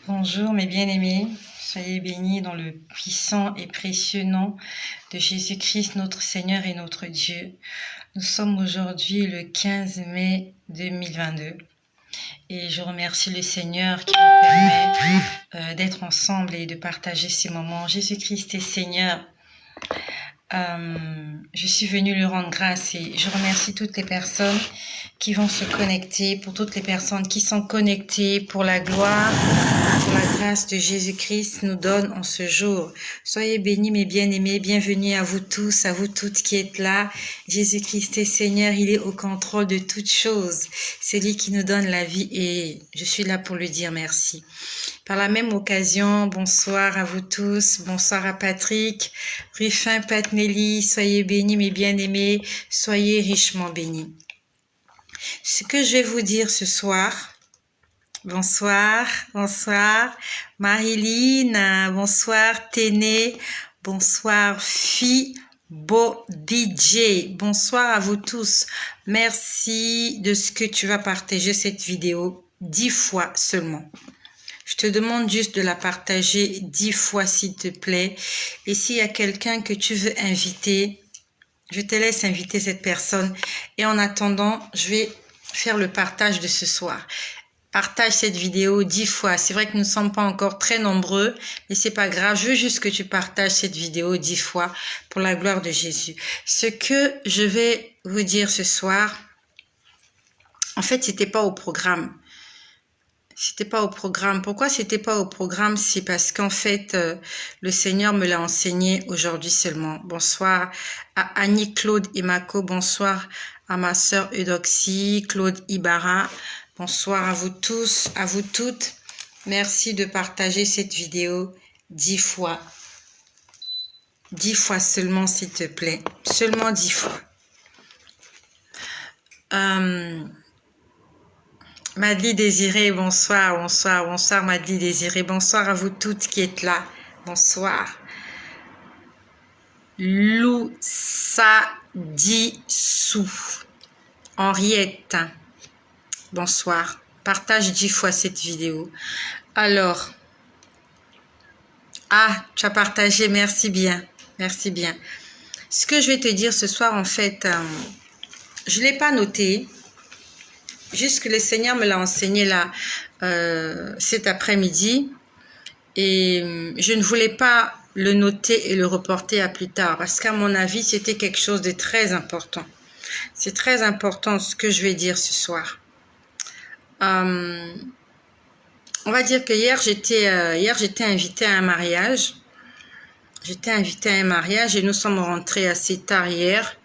Bonjour mes bien-aimés, soyez bénis dans le puissant et précieux nom de Jésus-Christ, notre Seigneur et notre Dieu. Nous sommes aujourd'hui le 15 mai 2022 et je remercie le Seigneur qui nous permet d'être ensemble et de partager ces moments. Jésus-Christ est Seigneur. Je suis venue lui rendre grâce et je remercie toutes les personnes qui vont se connecter, pour toutes les personnes qui sont connectées, pour la gloire, pour la grâce de Jésus-Christ nous donne en ce jour. Soyez bénis mes bien-aimés, bienvenue à vous tous, à vous toutes qui êtes là. Jésus-Christ est Seigneur, il est au contrôle de toutes choses. C'est lui qui nous donne la vie et je suis là pour lui dire merci. Par la même occasion, bonsoir à vous tous, bonsoir à Patrick, Ruffin, Pat Nelly, soyez bénis mes bien-aimés, soyez richement bénis. Ce que je vais vous dire ce soir, bonsoir, Marilyn, bonsoir Téné, bonsoir Beau DJ, bonsoir à vous tous. Merci de ce que tu vas partager cette vidéo 10 fois seulement. Je te demande juste de la partager 10 fois s'il te plaît. Et s'il y a quelqu'un que tu veux inviter, je te laisse inviter cette personne. Et en attendant, je vais faire le partage de ce soir. Partage cette vidéo 10 fois. C'est vrai que nous ne sommes pas encore très nombreux, mais c'est pas grave. Je veux juste que tu partages cette vidéo 10 fois pour la gloire de Jésus. Ce que je vais vous dire ce soir, en fait, c'était pas au programme. C'était pas au programme. Pourquoi c'était pas au programme? C'est parce qu'en fait, le Seigneur me l'a enseigné aujourd'hui seulement. Bonsoir à Annie, Claude Imako. Bonsoir à ma sœur Eudoxie, Claude Ibarra. Bonsoir à vous tous, à vous toutes. Merci de partager cette vidéo 10 fois. 10 fois seulement, s'il te plaît. Seulement 10 fois. Madly Désiré, bonsoir, bonsoir Madly Désiré, bonsoir à vous toutes qui êtes là, bonsoir. Lou Sadissou, Henriette, bonsoir. Partage 10 fois cette vidéo. Alors, tu as partagé, merci bien, merci bien. Ce que je vais te dire ce soir, en fait, je ne l'ai pas noté. Juste que le Seigneur me l'a enseigné là cet après-midi et je ne voulais pas le noter et le reporter à plus tard parce qu'à mon avis c'était quelque chose de très important. C'est très important ce que je vais dire ce soir. On va dire que hier j'étais invitée à un mariage. J'étais invitée à un mariage et nous sommes rentrés assez tard hier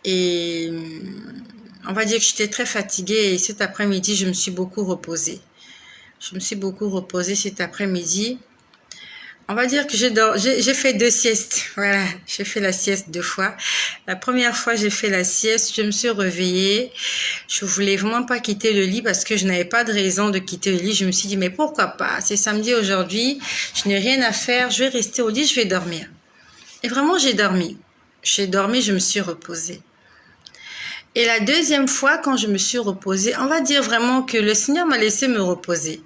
et on va dire que j'étais très fatiguée et cet après-midi, je me suis beaucoup reposée. Je me suis beaucoup reposée cet après-midi. On va dire que j'ai fait 2 siestes. Voilà, j'ai fait la sieste 2 fois. La première fois, j'ai fait la sieste, je me suis réveillée. Je voulais vraiment pas quitter le lit parce que je n'avais pas de raison de quitter le lit. Je me suis dit, mais pourquoi pas? C'est samedi aujourd'hui, je n'ai rien à faire, je vais rester au lit, je vais dormir. Et vraiment, j'ai dormi. J'ai dormi, je me suis reposée. Et la deuxième fois, quand je me suis reposée, on va dire vraiment que le Seigneur m'a laissé me reposer.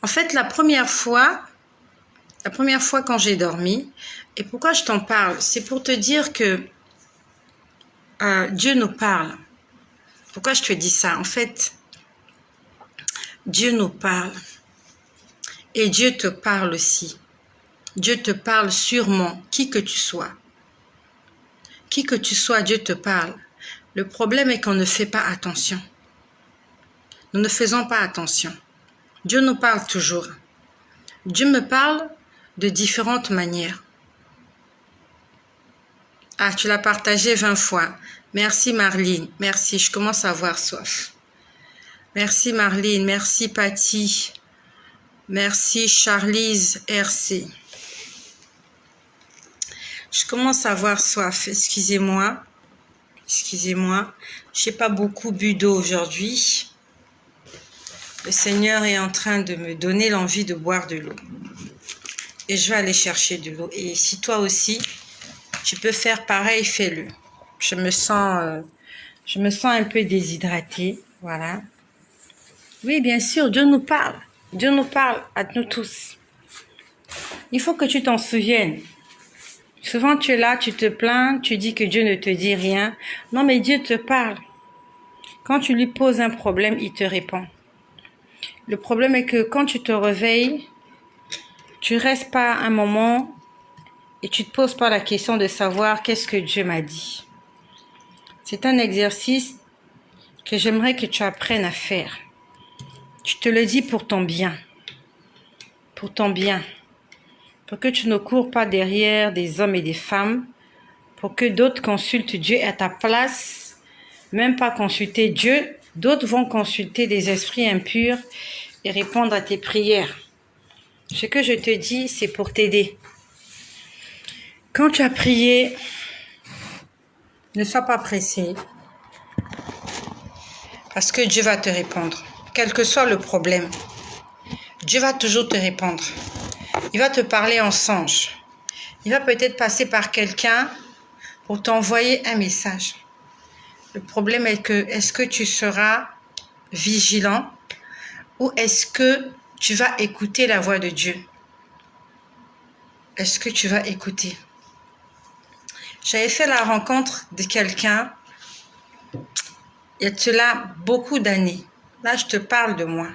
En fait, la première fois quand j'ai dormi, et pourquoi je t'en parle, c'est pour te dire que Dieu nous parle. Pourquoi je te dis ça? En fait, Dieu nous parle. Et Dieu te parle aussi. Dieu te parle sûrement, qui que tu sois. Qui que tu sois, Dieu te parle. Le problème est qu'on ne fait pas attention. Nous ne faisons pas attention. Dieu nous parle toujours. Dieu me parle de différentes manières. Tu l'as partagé 20 fois. Merci Marlene. Merci, je commence à avoir soif. Merci Marlene. Merci Patty. Merci Charlize RC. Je commence à avoir soif. Excusez-moi. Excusez-moi. Je n'ai pas beaucoup bu d'eau aujourd'hui. Le Seigneur est en train de me donner l'envie de boire de l'eau. Et je vais aller chercher de l'eau. Et si toi aussi, tu peux faire pareil, fais-le. Je me sens un peu déshydratée. Voilà. Oui, bien sûr, Dieu nous parle. Dieu nous parle à nous tous. Il faut que tu t'en souviennes. Souvent, tu es là, tu te plains, tu dis que Dieu ne te dit rien. Non, mais Dieu te parle. Quand tu lui poses un problème, il te répond. Le problème est que quand tu te réveilles, tu restes pas un moment et tu te poses pas la question de savoir qu'est-ce que Dieu m'a dit. C'est un exercice que j'aimerais que tu apprennes à faire. Je te le dis pour ton bien. Pour ton bien. Pour que tu ne cours pas derrière des hommes et des femmes. Pour que d'autres consultent Dieu à ta place. Même pas consulter Dieu. D'autres vont consulter des esprits impurs et répondre à tes prières. Ce que je te dis, c'est pour t'aider. Quand tu as prié, ne sois pas pressé. Parce que Dieu va te répondre. Quel que soit le problème, Dieu va toujours te répondre. Il va te parler en songe. Il va peut-être passer par quelqu'un pour t'envoyer un message. Le problème est que, est-ce que tu seras vigilant ou est-ce que tu vas écouter la voix de Dieu? Est-ce que tu vas écouter? J'avais fait la rencontre de quelqu'un il y a de cela beaucoup d'années. Là, je te parle de moi.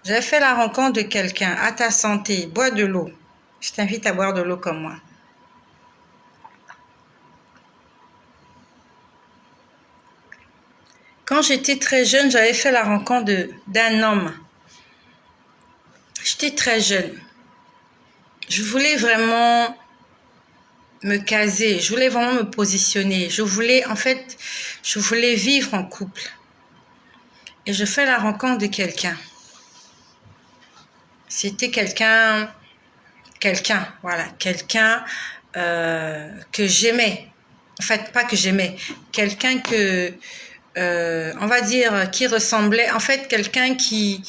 J'avais fait la rencontre de quelqu'un. À ta santé, bois de l'eau. Je t'invite à boire de l'eau comme moi. Quand j'étais très jeune, j'avais fait la rencontre d'un homme. J'étais très jeune. Je voulais vraiment me caser. Je voulais vraiment me positionner. Je voulais vivre en couple. Et je fais la rencontre de quelqu'un. C'était quelqu'un, voilà, quelqu'un que j'aimais. En fait, pas que j'aimais, quelqu'un que, on va dire, qui ressemblait, en fait, quelqu'un qui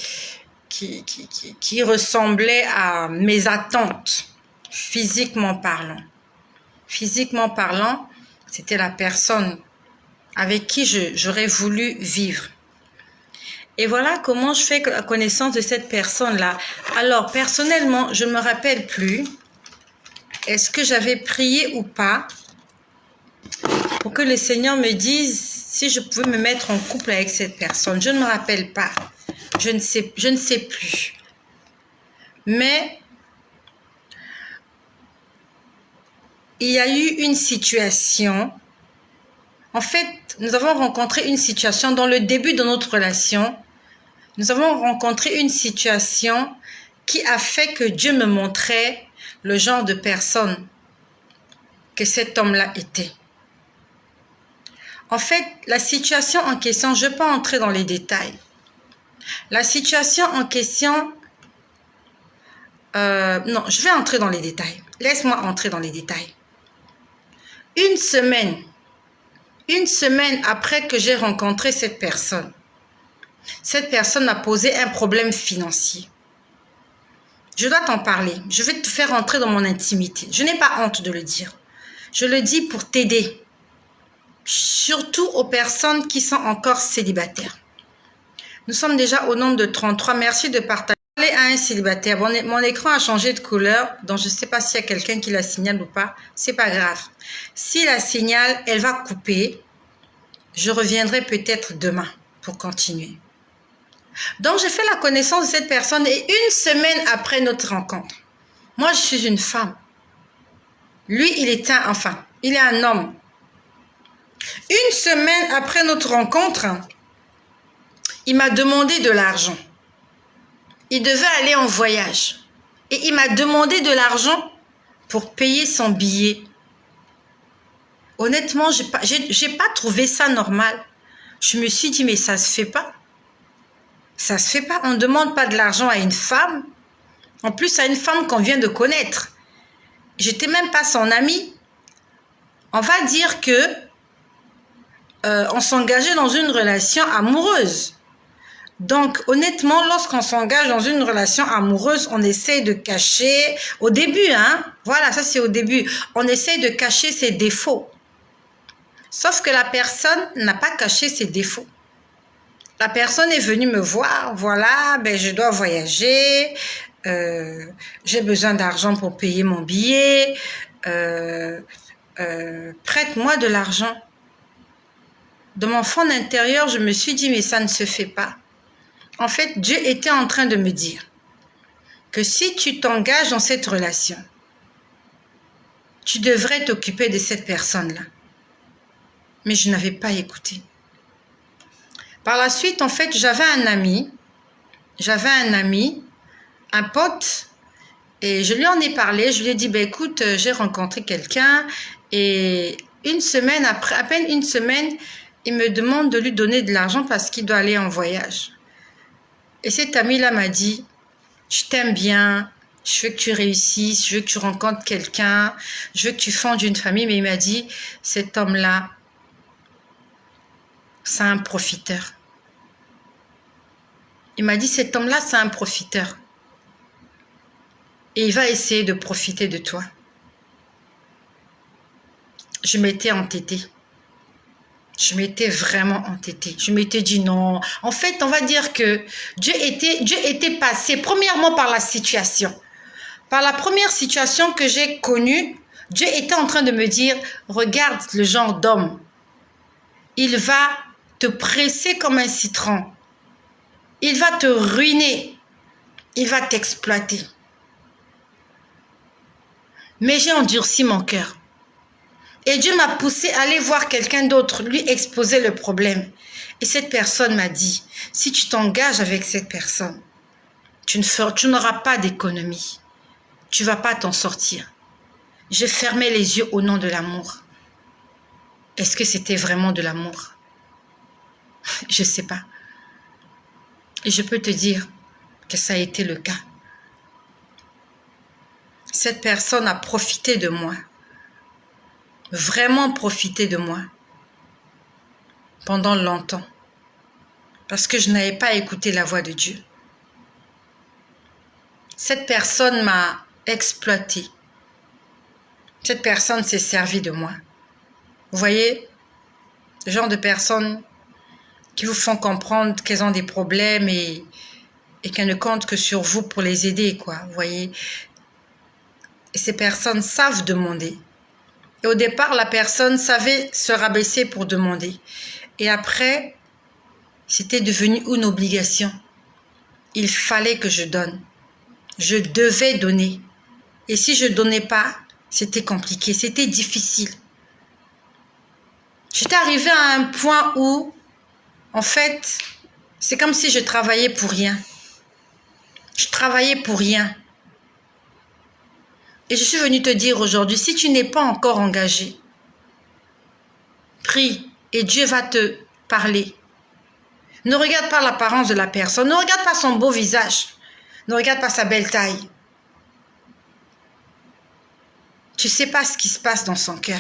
ressemblait à mes attentes, physiquement parlant. Physiquement parlant, c'était la personne avec qui j'aurais voulu vivre. Et voilà comment je fais la connaissance de cette personne-là. Alors, personnellement, je ne me rappelle plus. Est-ce que j'avais prié ou pas pour que le Seigneur me dise si je pouvais me mettre en couple avec cette personne? Je ne me rappelle pas. Je ne sais plus. Mais il y a eu une situation. En fait, nous avons rencontré une situation dans le début de notre relation. Nous avons rencontré une situation qui a fait que Dieu me montrait le genre de personne que cet homme-là était. En fait, la situation en question, je ne vais pas entrer dans les détails. La situation en question, non, je vais entrer dans les détails. Laisse-moi entrer dans les détails. Une semaine après que j'ai rencontré cette personne m'a posé un problème financier. Je dois t'en parler. Je vais te faire entrer dans mon intimité. Je n'ai pas honte de le dire. Je le dis pour t'aider. Surtout aux personnes qui sont encore célibataires. Nous sommes déjà au nombre de 33. Merci de partager. À un célibataire. Mon écran a changé de couleur, donc je ne sais pas s'il y a quelqu'un qui la signale ou pas. C'est pas grave. Si la signale, elle va couper. Je reviendrai peut-être demain pour continuer. Donc, j'ai fait la connaissance de cette personne et une semaine après notre rencontre, moi, je suis une femme. Lui, il est un homme. Une semaine après notre rencontre, il m'a demandé de l'argent. Il devait aller en voyage. Et il m'a demandé de l'argent pour payer son billet. Honnêtement, j'ai pas trouvé ça normal. Je me suis dit, mais ça se fait pas. Ça se fait pas. On ne demande pas de l'argent à une femme. En plus, à une femme qu'on vient de connaître. J'étais même pas son amie. On va dire que on s'engageait dans une relation amoureuse. Donc, honnêtement, lorsqu'on s'engage dans une relation amoureuse, on essaie de cacher, au début, hein, voilà, ça c'est au début, on essaie de cacher ses défauts. Sauf que la personne n'a pas caché ses défauts. La personne est venue me voir, voilà, ben je dois voyager, j'ai besoin d'argent pour payer mon billet, prête-moi de l'argent. Dans mon fond intérieur, je me suis dit, mais ça ne se fait pas. En fait, Dieu était en train de me dire que si tu t'engages dans cette relation, tu devrais t'occuper de cette personne-là. Mais je n'avais pas écouté. Par la suite, en fait, j'avais un ami, un pote, et je lui en ai parlé. Je lui ai dit, ben écoute, j'ai rencontré quelqu'un, et une semaine après, à peine une semaine, il me demande de lui donner de l'argent parce qu'il doit aller en voyage. Et cet ami-là m'a dit, je t'aime bien, je veux que tu réussisses, je veux que tu rencontres quelqu'un, je veux que tu fondes une famille. Mais il m'a dit, cet homme-là, c'est un profiteur. Il m'a dit, cet homme-là, c'est un profiteur. Et il va essayer de profiter de toi. Je m'étais entêtée. Je m'étais vraiment entêtée. Je m'étais dit non. En fait, on va dire que Dieu était passé premièrement par la situation. Par la première situation que j'ai connue, Dieu était en train de me dire, regarde le genre d'homme. Il va te presser comme un citron. Il va te ruiner. Il va t'exploiter. Mais j'ai endurci mon cœur. Et Dieu m'a poussé à aller voir quelqu'un d'autre, lui exposer le problème. Et cette personne m'a dit, si tu t'engages avec cette personne, tu n'auras pas d'économie. Tu ne vas pas t'en sortir. Je fermais les yeux au nom de l'amour. Est-ce que c'était vraiment de l'amour? Je ne sais pas. Et je peux te dire que ça a été le cas. Cette personne a profité de moi. Vraiment profité de moi. Pendant longtemps. Parce que je n'avais pas écouté la voix de Dieu. Cette personne m'a exploité. Cette personne s'est servie de moi. Vous voyez, le genre de personnes qui vous font comprendre qu'elles ont des problèmes et qu'elles ne comptent que sur vous pour les aider, quoi. Vous voyez. Et ces personnes savent demander. Et au départ, la personne savait se rabaisser pour demander. Et après, c'était devenu une obligation. Il fallait que je donne. Je devais donner. Et si je ne donnais pas, c'était compliqué, c'était difficile. J'étais arrivée à un point où, en fait, c'est comme si je travaillais pour rien. Je travaillais pour rien. Et je suis venue te dire aujourd'hui, si tu n'es pas encore engagé, prie et Dieu va te parler. Ne regarde pas l'apparence de la personne, ne regarde pas son beau visage, ne regarde pas sa belle taille. Tu ne sais pas ce qui se passe dans son cœur.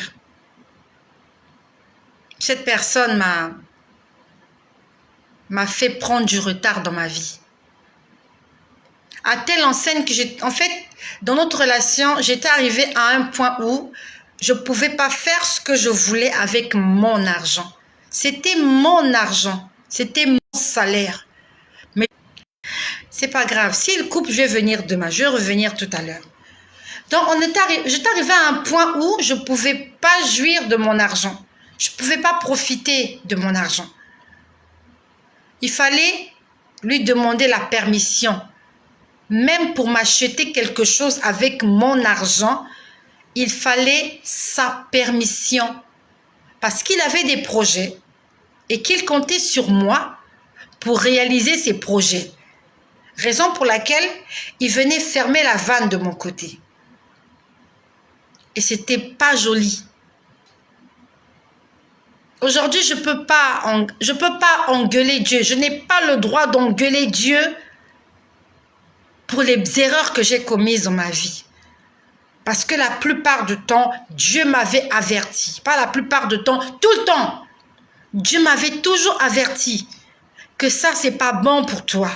Cette personne m'a fait prendre du retard dans ma vie. À telle enseigne que en fait, dans notre relation, j'étais arrivée à un point où je ne pouvais pas faire ce que je voulais avec mon argent. C'était mon argent, c'était mon salaire. Mais c'est pas grave, s'il coupe, je vais venir demain, je vais revenir tout à l'heure. Donc, j'étais arrivée à un point où je ne pouvais pas jouir de mon argent. Je ne pouvais pas profiter de mon argent. Il fallait lui demander la permission. Même pour m'acheter quelque chose avec mon argent, il fallait sa permission. Parce qu'il avait des projets et qu'il comptait sur moi pour réaliser ses projets. Raison pour laquelle il venait fermer la vanne de mon côté. Et c'était pas joli. Aujourd'hui, je peux pas engueuler Dieu. Je n'ai pas le droit d'engueuler Dieu pour les erreurs que j'ai commises dans ma vie. Parce que la plupart du temps, Dieu m'avait averti. Pas la plupart du temps, tout le temps. Dieu m'avait toujours averti que ça, c'est pas bon pour toi.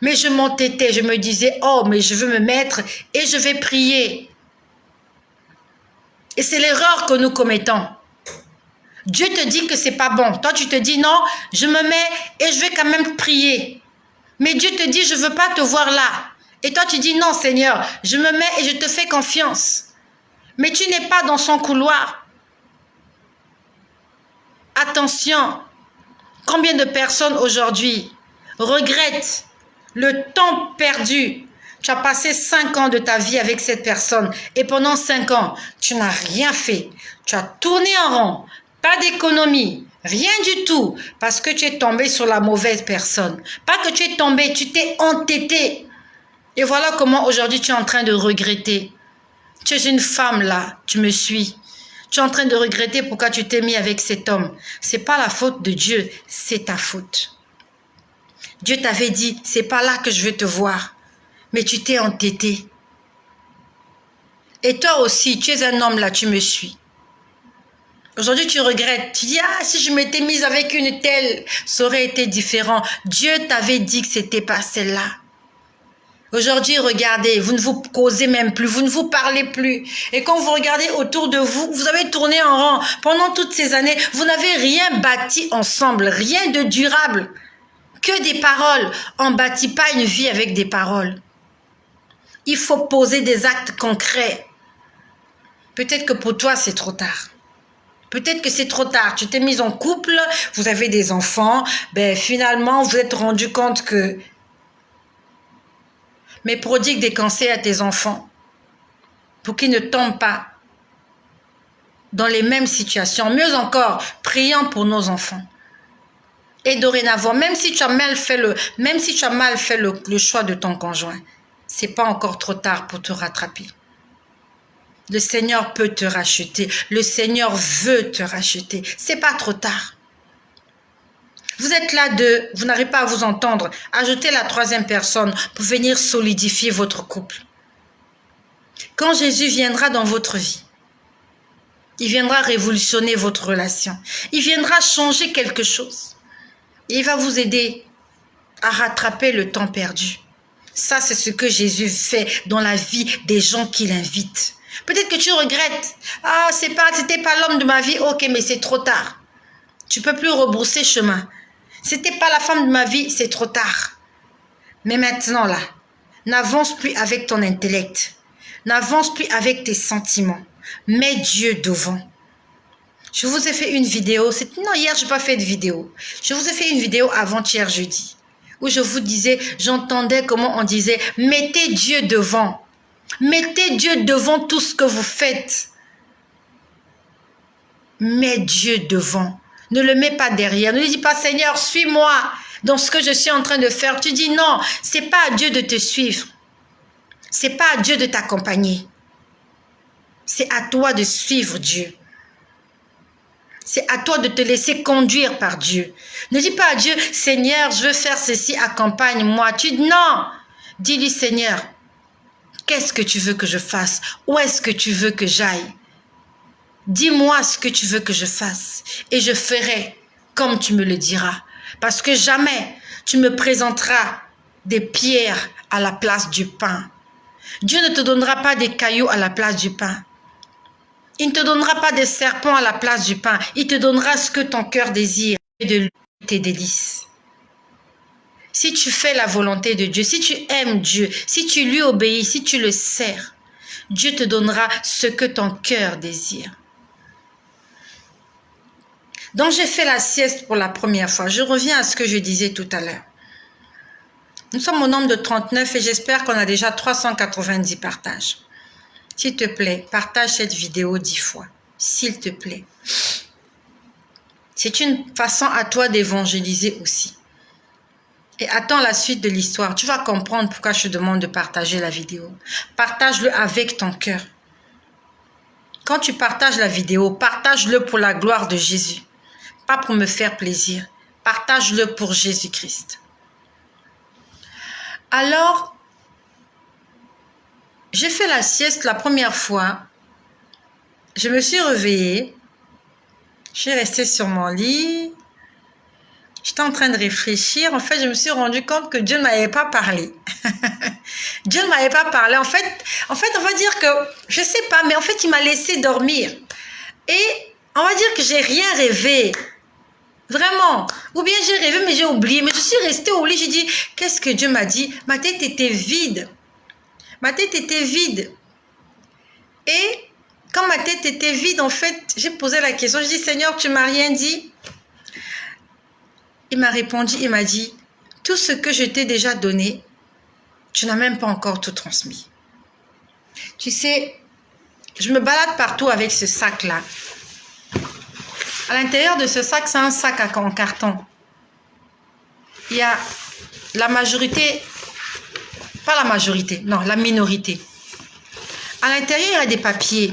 Mais je m'entêtais, je me disais, oh, mais je veux me mettre et je vais prier. Et c'est l'erreur que nous commettons. Dieu te dit que c'est pas bon. Toi, tu te dis non, je me mets et je vais quand même prier. Mais Dieu te dit, je veux pas te voir là. Et toi, tu dis non, Seigneur, je me mets et je te fais confiance. Mais tu n'es pas dans son couloir. Attention, combien de personnes aujourd'hui regrettent le temps perdu? Tu as passé 5 ans de ta vie avec cette personne et pendant 5 ans, tu n'as rien fait. Tu as tourné en rond, pas d'économie, rien du tout, parce que tu es tombé sur la mauvaise personne. Pas que tu es tombé, tu t'es entêté. Et voilà comment aujourd'hui tu es en train de regretter. Tu es une femme là, tu me suis. Tu es en train de regretter pourquoi tu t'es mis avec cet homme. C'est pas la faute de Dieu, c'est ta faute. Dieu t'avait dit, c'est pas là que je veux te voir. Mais tu t'es entêté. Et toi aussi, tu es un homme là, tu me suis. Aujourd'hui, tu regrettes. Tu dis, ah, si je m'étais mise avec une telle, ça aurait été différent. Dieu t'avait dit que c'était pas celle-là. Aujourd'hui, regardez, vous ne vous causez même plus, vous ne vous parlez plus. Et quand vous regardez autour de vous, vous avez tourné en rond. Pendant toutes ces années, vous n'avez rien bâti ensemble, rien de durable. Que des paroles. On ne bâtit pas une vie avec des paroles. Il faut poser des actes concrets. Peut-être que pour toi, c'est trop tard. Peut-être que c'est trop tard. Tu t'es mise en couple, vous avez des enfants. Ben, finalement, vous êtes rendu compte que... Mais prodigue des conseils à tes enfants pour qu'ils ne tombent pas dans les mêmes situations. Mieux encore, prions pour nos enfants. Et dorénavant, même si tu as mal fait le choix de ton conjoint, c'est pas encore trop tard pour te rattraper. Le Seigneur peut te racheter. Le Seigneur veut te racheter. C'est pas trop tard. Vous êtes là vous n'arrivez pas à vous entendre. Ajoutez la 3e personne pour venir solidifier votre couple. Quand Jésus viendra dans votre vie, il viendra révolutionner votre relation. Il viendra changer quelque chose. Il va vous aider à rattraper le temps perdu. Ça, c'est ce que Jésus fait dans la vie des gens qu'il invite. Peut-être que tu regrettes. Ah, c'était pas l'homme de ma vie. Ok, mais c'est trop tard. Tu peux plus rebrousser chemin. C'était pas la femme de ma vie, c'est trop tard. Mais maintenant, là, n'avance plus avec ton intellect. N'avance plus avec tes sentiments. Mets Dieu devant. Je vous ai fait une vidéo. Non, hier, je n'ai pas fait de vidéo. Je vous ai fait une vidéo avant-hier jeudi. Où je vous disais, j'entendais comment on disait, mettez Dieu devant. Mettez Dieu devant tout ce que vous faites. Mets Dieu devant. Ne le mets pas derrière. Ne lui dis pas, Seigneur, suis-moi dans ce que je suis en train de faire. Tu dis non, c'est pas à Dieu de te suivre. C'est pas à Dieu de t'accompagner. C'est à toi de suivre Dieu. C'est à toi de te laisser conduire par Dieu. Ne dis pas à Dieu, Seigneur, je veux faire ceci, accompagne-moi. Tu dis non. Dis-lui, Seigneur, qu'est-ce que tu veux que je fasse? Où est-ce que tu veux que j'aille? Dis-moi ce que tu veux que je fasse et je ferai comme tu me le diras. Parce que jamais tu me présenteras des pierres à la place du pain. Dieu ne te donnera pas des cailloux à la place du pain. Il ne te donnera pas des serpents à la place du pain. Il te donnera ce que ton cœur désire et de lui tes délices. Si tu fais la volonté de Dieu, si tu aimes Dieu, si tu lui obéis, si tu le sers, Dieu te donnera ce que ton cœur désire. Donc, j'ai fait la sieste pour la première fois. Je reviens à ce que je disais tout à l'heure. Nous sommes au nombre de 39 et j'espère qu'on a déjà 390 partages. S'il te plaît, partage cette vidéo 10 fois. S'il te plaît. C'est une façon à toi d'évangéliser aussi. Et attends la suite de l'histoire. Tu vas comprendre pourquoi je te demande de partager la vidéo. Partage-le avec ton cœur. Quand tu partages la vidéo, partage-le pour la gloire de Jésus. Pas pour me faire plaisir. Partage-le pour Jésus-Christ. Alors, j'ai fait la sieste la première fois. Je me suis réveillée. Je suis restée sur mon lit. J'étais en train de réfléchir. En fait, je me suis rendu compte que Dieu ne m'avait pas parlé. Dieu ne m'avait pas parlé. En fait, on va dire que, je ne sais pas, mais en fait, il m'a laissé dormir. Et On va dire que j'ai rien rêvé. Vraiment. Ou bien j'ai rêvé, mais j'ai oublié. Mais je suis restée au lit. J'ai dit, qu'est-ce que Dieu m'a dit? Ma tête était vide. Ma tête était vide. Et quand ma tête était vide, en fait, j'ai posé la question. Je dis, Seigneur, tu m'as rien dit? Il m'a répondu, il m'a dit, tout ce que je t'ai déjà donné, tu n'as même pas encore tout transmis. Tu sais, je me balade partout avec ce sac-là. À l'intérieur de ce sac, c'est un sac en carton. Il y a la majorité, pas la majorité, non, la minorité. À l'intérieur, il y a des papiers.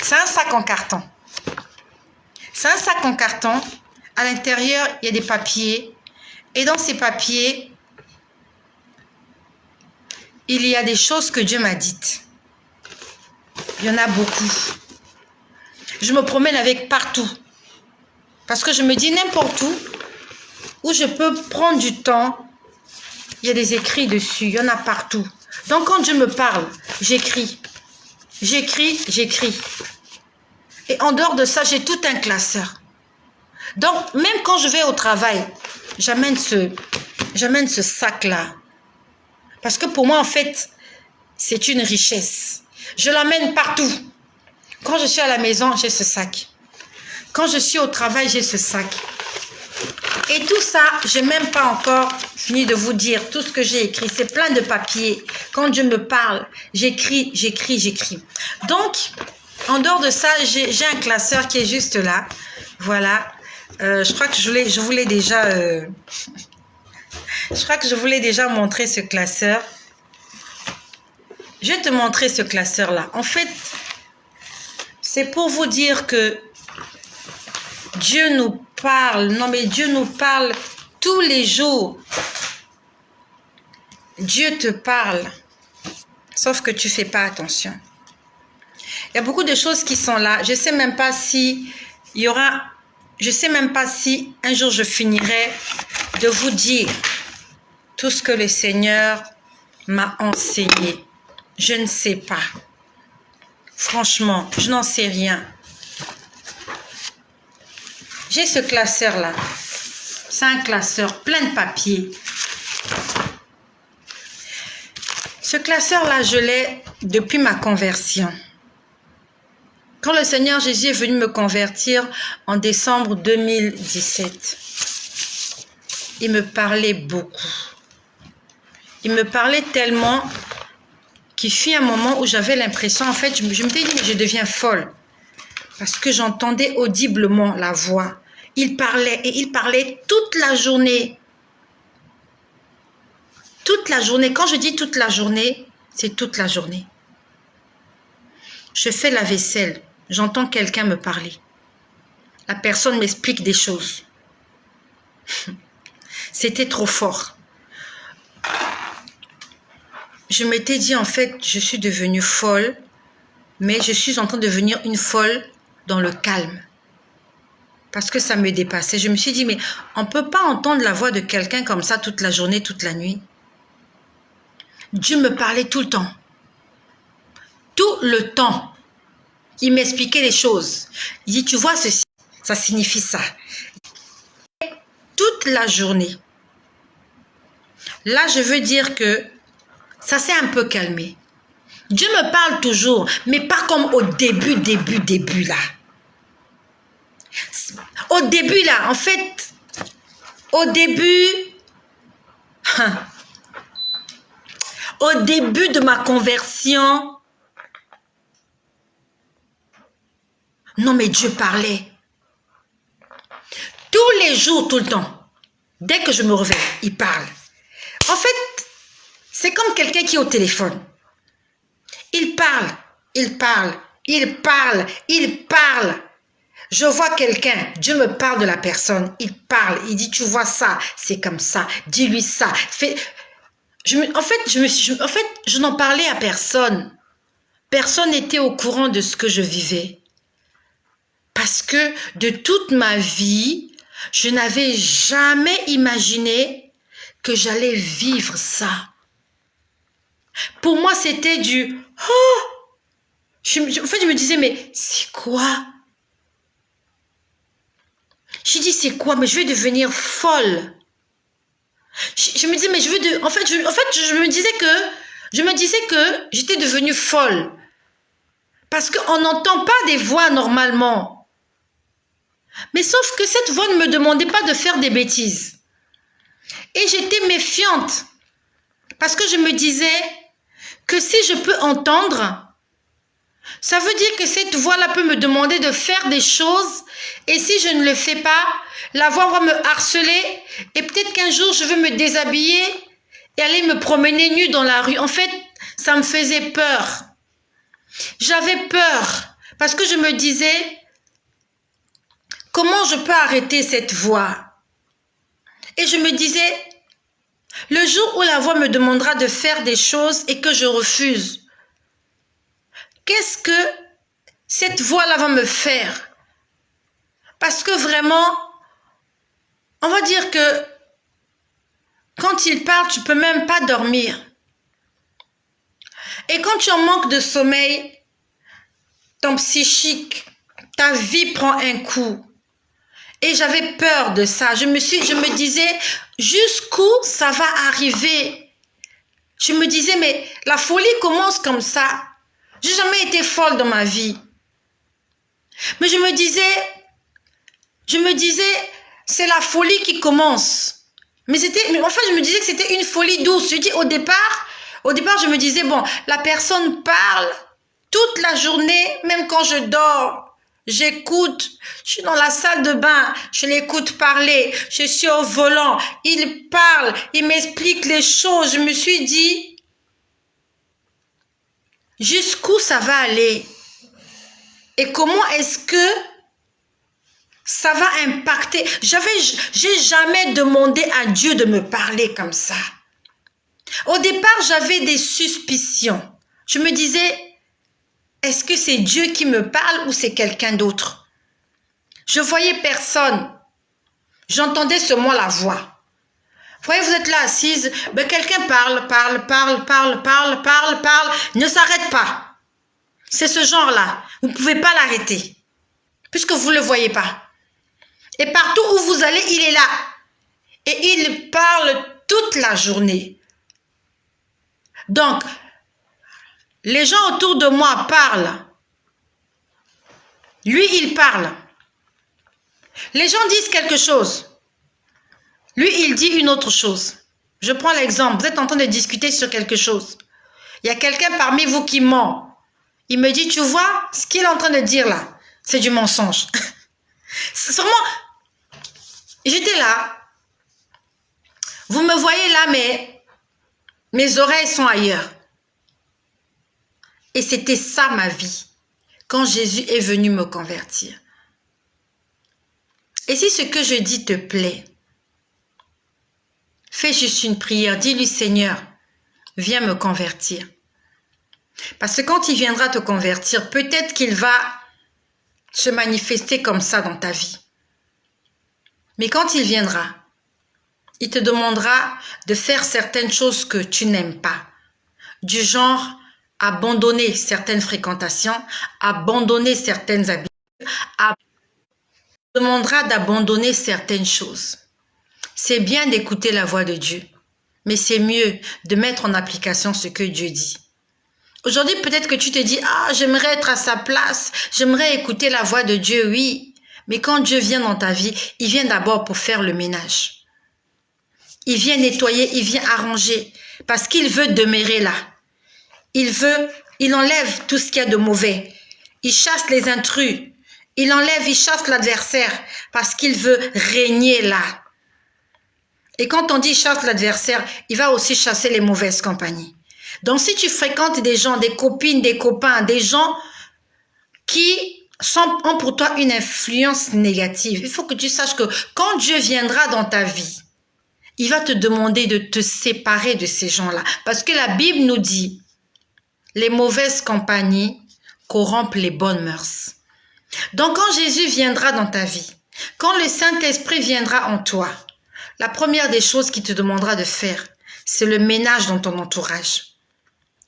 C'est un sac en carton. C'est un sac en carton. À l'intérieur, il y a des papiers. Et dans ces papiers, il y a des choses que Dieu m'a dites. Il y en a beaucoup. Je me promène avec partout. Parce que je me dis n'importe où je peux prendre du temps, il y a des écrits dessus, il y en a partout. Donc quand Dieu me parle, j'écris. J'écris, j'écris. Et en dehors de ça, j'ai tout un classeur. Donc même quand je vais au travail, j'amène ce sac-là. Parce que pour moi, en fait, c'est une richesse. Je l'amène partout. Quand je suis à la maison, j'ai ce sac. Quand je suis au travail, j'ai ce sac. Et tout ça, je n'ai même pas encore fini de vous dire tout ce que j'ai écrit. C'est plein de papiers. Quand Dieu me parle, j'écris, j'écris, j'écris. Donc, en dehors de ça, j'ai un classeur qui est juste là. Voilà. Je crois que je voulais déjà... je crois que je voulais déjà montrer ce classeur. Je vais te montrer ce classeur-là. En fait, c'est pour vous dire que Dieu nous parle. Non, mais Dieu nous parle tous les jours. Dieu te parle. Sauf que tu ne fais pas attention. Il y a beaucoup de choses qui sont là. Je ne sais même pas si il y aura... Je ne sais même pas si un jour je finirai de vous dire tout ce que le Seigneur m'a enseigné. Je ne sais pas. Franchement, je n'en sais rien. J'ai ce classeur-là. C'est un classeur plein de papiers. Ce classeur-là, je l'ai depuis ma conversion. Quand le Seigneur Jésus est venu me convertir en décembre 2017, il me parlait beaucoup. Il me parlait tellement qu'il fut un moment où j'avais l'impression, en fait, je me suis dit, mais je deviens folle. Parce que j'entendais audiblement la voix. Il parlait et il parlait toute la journée. Toute la journée. Quand je dis toute la journée, c'est toute la journée. Je fais la vaisselle. J'entends quelqu'un me parler. La personne m'explique des choses. C'était trop fort. Je m'étais dit, en fait, je suis devenue folle, mais je suis en train de devenir une folle dans le calme. Parce que ça me dépassait. Je me suis dit, mais on ne peut pas entendre la voix de quelqu'un comme ça toute la journée, toute la nuit. Dieu me parlait tout le temps. Tout le temps. Il m'expliquait les choses. Il dit, tu vois ceci, ça signifie ça. Toute la journée. Là, je veux dire que ça s'est un peu calmé. Dieu me parle toujours, mais pas comme au début là. Au début là, en fait, au début de ma conversion, non mais Dieu parlait. Tous les jours, tout le temps. Dès que je me réveille, il parle. En fait, c'est comme quelqu'un qui est au téléphone. Il parle, il parle, il parle, il parle. Je vois quelqu'un, Dieu me parle de la personne, il parle, il dit, tu vois ça, c'est comme ça, dis-lui ça. En fait, je n'en parlais à personne. Personne n'était au courant de ce que je vivais. Parce que de toute ma vie, je n'avais jamais imaginé que j'allais vivre ça. Pour moi, c'était en fait, je me disais, mais c'est quoi? Je dis, c'est quoi? Mais je vais devenir folle. Je me dis, mais je veux en fait, je me disais que j'étais devenue folle. Parce qu'on n'entend pas des voix normalement. Mais sauf que cette voix ne me demandait pas de faire des bêtises. Et j'étais méfiante. Parce que je me disais que si je peux entendre, ça veut dire que cette voix-là peut me demander de faire des choses. Et si je ne le fais pas, la voix va me harceler. Et peut-être qu'un jour, je veux me déshabiller et aller me promener nue dans la rue. En fait, ça me faisait peur. J'avais peur parce que je me disais, comment je peux arrêter cette voix? Et je me disais, le jour où la voix me demandera de faire des choses et que je refuse, qu'est-ce que cette voix-là va me faire? Parce que vraiment, on va dire que quand il parle, tu ne peux même pas dormir. Et quand tu en manques de sommeil, ton psychique, ta vie prend un coup. Et j'avais peur de ça. Je me disais, jusqu'où ça va arriver? Je me disais, mais la folie commence comme ça. J'ai jamais été folle dans ma vie. Mais je me disais, c'est la folie qui commence. Mais en fait, je me disais que c'était une folie douce. Je dis, au départ, je me disais, bon, la personne parle toute la journée, même quand je dors. J'écoute, je suis dans la salle de bain, je l'écoute parler, je suis au volant, il parle, il m'explique les choses. Je me suis dit, jusqu'où ça va aller? Et comment est-ce que ça va impacter? J'ai jamais demandé à Dieu de me parler comme ça. Au départ, j'avais des suspicions. Je me disais, est-ce que c'est Dieu qui me parle ou c'est quelqu'un d'autre? Je voyais personne. J'entendais seulement la voix. Vous voyez, vous êtes là assise, ben quelqu'un parle, ne s'arrête pas. C'est ce genre-là. Vous ne pouvez pas l'arrêter, puisque vous ne le voyez pas. Et partout où vous allez, il est là. Et il parle toute la journée. Donc, les gens autour de moi parlent. Lui, il parle. Les gens disent quelque chose. Lui, il dit une autre chose. Je prends l'exemple. Vous êtes en train de discuter sur quelque chose. Il y a quelqu'un parmi vous qui ment. Il me dit, tu vois, ce qu'il est en train de dire là, c'est du mensonge. Sûrement, j'étais là. Vous me voyez là, mais mes oreilles sont ailleurs. Et c'était ça ma vie, quand Jésus est venu me convertir. Et si ce que je dis te plaît, fais juste une prière, dis-lui Seigneur, viens me convertir. Parce que quand il viendra te convertir, peut-être qu'il va se manifester comme ça dans ta vie. Mais quand il viendra, il te demandera de faire certaines choses que tu n'aimes pas, du genre abandonner certaines fréquentations, abandonner certaines habitudes, demandera d'abandonner certaines choses. C'est bien d'écouter la voix de Dieu, mais c'est mieux de mettre en application ce que Dieu dit. Aujourd'hui, peut-être que tu te dis, ah, j'aimerais être à sa place, j'aimerais écouter la voix de Dieu, oui. Mais quand Dieu vient dans ta vie, il vient d'abord pour faire le ménage. Il vient nettoyer, il vient arranger, parce qu'il veut demeurer là. Il enlève tout ce qu'il y a de mauvais. Il chasse les intrus. Il chasse l'adversaire parce qu'il veut régner là. Et quand on dit chasse l'adversaire, il va aussi chasser les mauvaises compagnies. Donc si tu fréquentes des gens, des copines, des copains, des gens qui ont pour toi une influence négative, il faut que tu saches que quand Dieu viendra dans ta vie, il va te demander de te séparer de ces gens-là. Parce que la Bible nous dit, les mauvaises compagnies corrompent les bonnes mœurs. Donc quand Jésus viendra dans ta vie, quand le Saint-Esprit viendra en toi, la première des choses qu'il te demandera de faire, c'est le ménage dans ton entourage.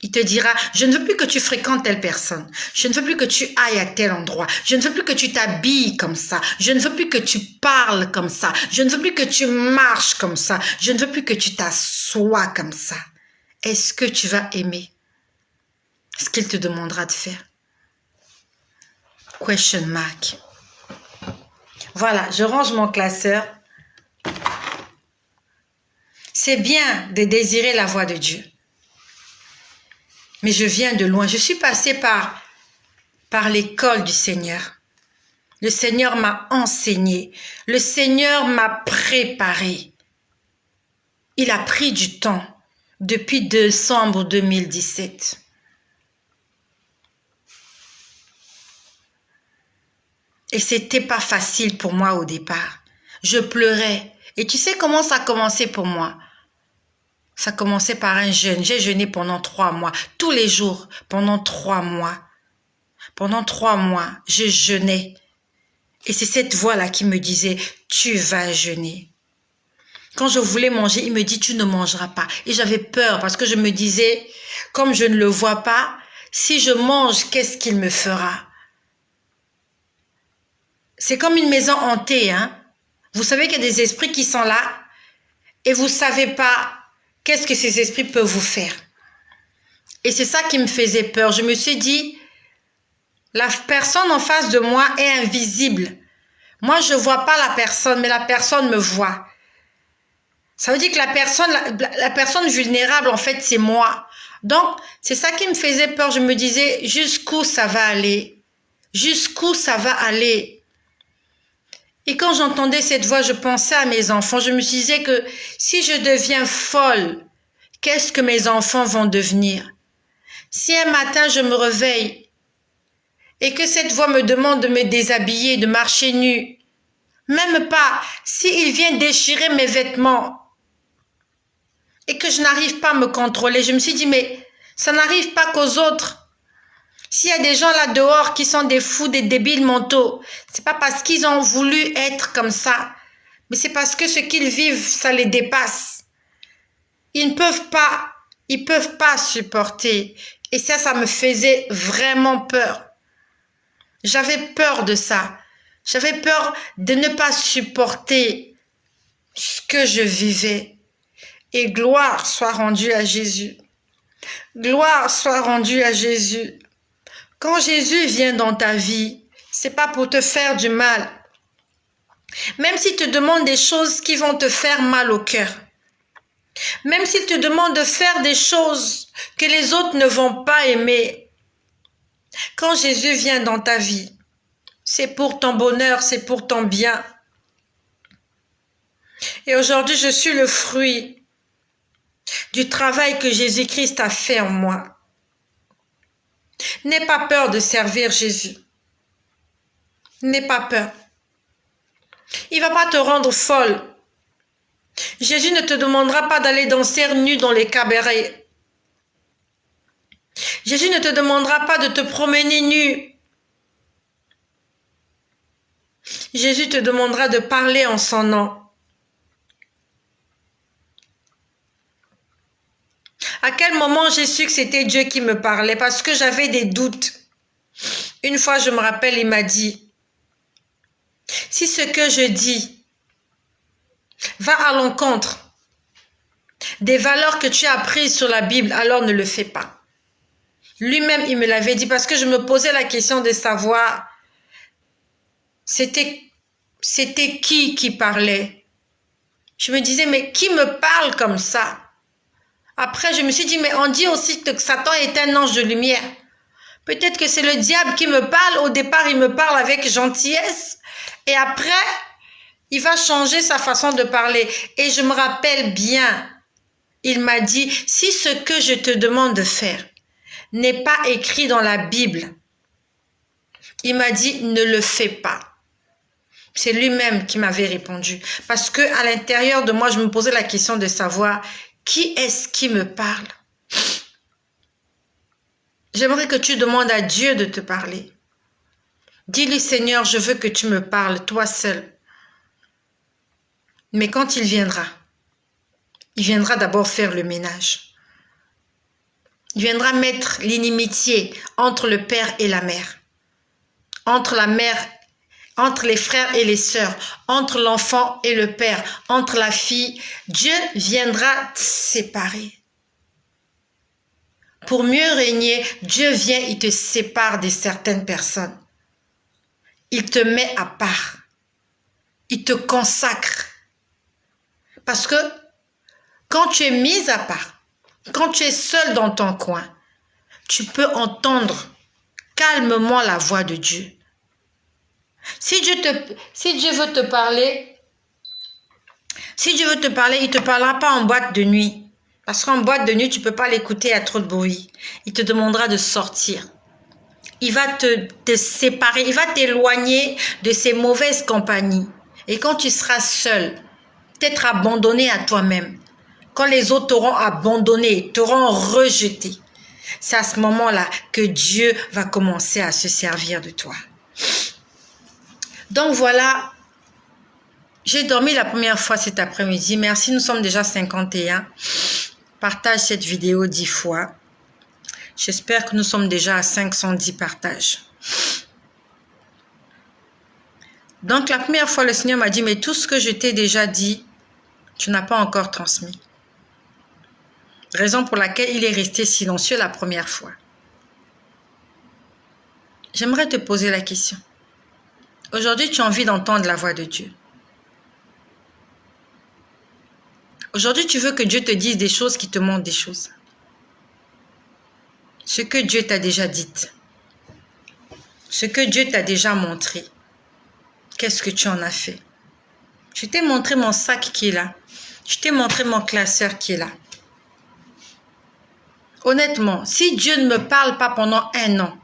Il te dira, je ne veux plus que tu fréquentes telle personne. Je ne veux plus que tu ailles à tel endroit. Je ne veux plus que tu t'habilles comme ça. Je ne veux plus que tu parles comme ça. Je ne veux plus que tu marches comme ça. Je ne veux plus que tu t'assoies comme ça. Est-ce que tu vas aimer ce qu'il te demandera de faire? Question mark. Voilà, je range mon classeur. C'est bien de désirer la voix de Dieu. Mais je viens de loin. Je suis passée par l'école du Seigneur. Le Seigneur m'a enseigné. Le Seigneur m'a préparé. Il a pris du temps depuis décembre 2017. Et c'était pas facile pour moi au départ. Je pleurais. Et tu sais comment ça a commencé pour moi? Ça a commencé par un jeûne. J'ai jeûné pendant 3 mois. Tous les jours, pendant 3 mois. Pendant 3 mois, je jeûnais. Et c'est cette voix-là qui me disait, tu vas jeûner. Quand je voulais manger, il me dit, tu ne mangeras pas. Et j'avais peur parce que je me disais, comme je ne le vois pas, si je mange, qu'est-ce qu'il me fera? C'est comme une maison hantée, hein. Vous savez qu'il y a des esprits qui sont là et vous ne savez pas qu'est-ce que ces esprits peuvent vous faire. Et c'est ça qui me faisait peur. Je me suis dit, la personne en face de moi est invisible. Moi, je ne vois pas la personne, mais la personne me voit. Ça veut dire que la personne vulnérable, en fait, c'est moi. Donc, c'est ça qui me faisait peur. Je me disais, jusqu'où ça va aller? Jusqu'où ça va aller? Et quand j'entendais cette voix, je pensais à mes enfants. Je me disais que si je deviens folle, qu'est-ce que mes enfants vont devenir? Si un matin je me réveille et que cette voix me demande de me déshabiller, de marcher nue, même pas, s'il vient déchirer mes vêtements et que je n'arrive pas à me contrôler, je me suis dit, mais ça n'arrive pas qu'aux autres. S'il y a des gens là dehors qui sont des fous, des débiles mentaux, c'est pas parce qu'ils ont voulu être comme ça, mais c'est parce que ce qu'ils vivent, ça les dépasse. Ils ne peuvent pas supporter. Et ça me faisait vraiment peur. J'avais peur de ça. J'avais peur de ne pas supporter ce que je vivais. Et gloire soit rendue à Jésus. Gloire soit rendue à Jésus. Quand Jésus vient dans ta vie, c'est pas pour te faire du mal. Même s'il te demande des choses qui vont te faire mal au cœur. Même s'il te demande de faire des choses que les autres ne vont pas aimer. Quand Jésus vient dans ta vie, c'est pour ton bonheur, c'est pour ton bien. Et aujourd'hui, je suis le fruit du travail que Jésus-Christ a fait en moi. N'aie pas peur de servir Jésus. N'aie pas peur. Il ne va pas te rendre folle. Jésus ne te demandera pas d'aller danser nu dans les cabarets. Jésus ne te demandera pas de te promener nu. Jésus te demandera de parler en son nom. À quel moment j'ai su que c'était Dieu qui me parlait? Parce que j'avais des doutes. Une fois, je me rappelle, il m'a dit, si ce que je dis va à l'encontre des valeurs que tu as apprises sur la Bible, alors ne le fais pas. Lui-même, il me l'avait dit parce que je me posais la question de savoir c'était qui parlait. Je me disais, mais qui me parle comme ça? Après, je me suis dit, mais on dit aussi que Satan est un ange de lumière. Peut-être que c'est le diable qui me parle. Au départ, il me parle avec gentillesse. Et après, il va changer sa façon de parler. Et je me rappelle bien, il m'a dit, si ce que je te demande de faire n'est pas écrit dans la Bible, il m'a dit, ne le fais pas. C'est lui-même qui m'avait répondu. Parce que à l'intérieur de moi, je me posais la question de savoir qui est-ce qui me parle. J'aimerais que tu demandes à Dieu de te parler. Dis-lui, Seigneur, je veux que tu me parles, toi seul. Mais quand il viendra d'abord faire le ménage. Il viendra mettre l'inimitié entre le père et la mère, entre la mère, entre les frères et les sœurs, entre l'enfant et le père, entre la fille. Dieu viendra séparer. Pour mieux régner, Dieu vient, il te sépare de certaines personnes. Il te met à part. Il te consacre. Parce que quand tu es mis à part, quand tu es seul dans ton coin, tu peux entendre calmement la voix de Dieu. Si Dieu veut te parler, il ne te parlera pas en boîte de nuit. Parce qu'en boîte de nuit, tu ne peux pas l'écouter, il y a trop de bruit. Il te demandera de sortir. Il va te séparer, il va t'éloigner de ces mauvaises compagnies. Et quand tu seras seul, peut-être abandonné à toi-même, quand les autres t'auront abandonné, t'auront rejeté, c'est à ce moment-là que Dieu va commencer à se servir de toi. Donc voilà, j'ai dormi la première fois cet après-midi. Merci, nous sommes déjà 51. Partage cette vidéo 10 fois. J'espère que nous sommes déjà à 510 partages. Donc la première fois, le Seigneur m'a dit, mais tout ce que je t'ai déjà dit, tu n'as pas encore transmis. Raison pour laquelle il est resté silencieux la première fois. J'aimerais te poser la question. Aujourd'hui, tu as envie d'entendre la voix de Dieu. Aujourd'hui, tu veux que Dieu te dise des choses qui te montrent des choses. Ce que Dieu t'a déjà dit. Ce que Dieu t'a déjà montré. Qu'est-ce que tu en as fait? Je t'ai montré mon sac qui est là. Je t'ai montré mon classeur qui est là. Honnêtement, si Dieu ne me parle pas pendant 1 an,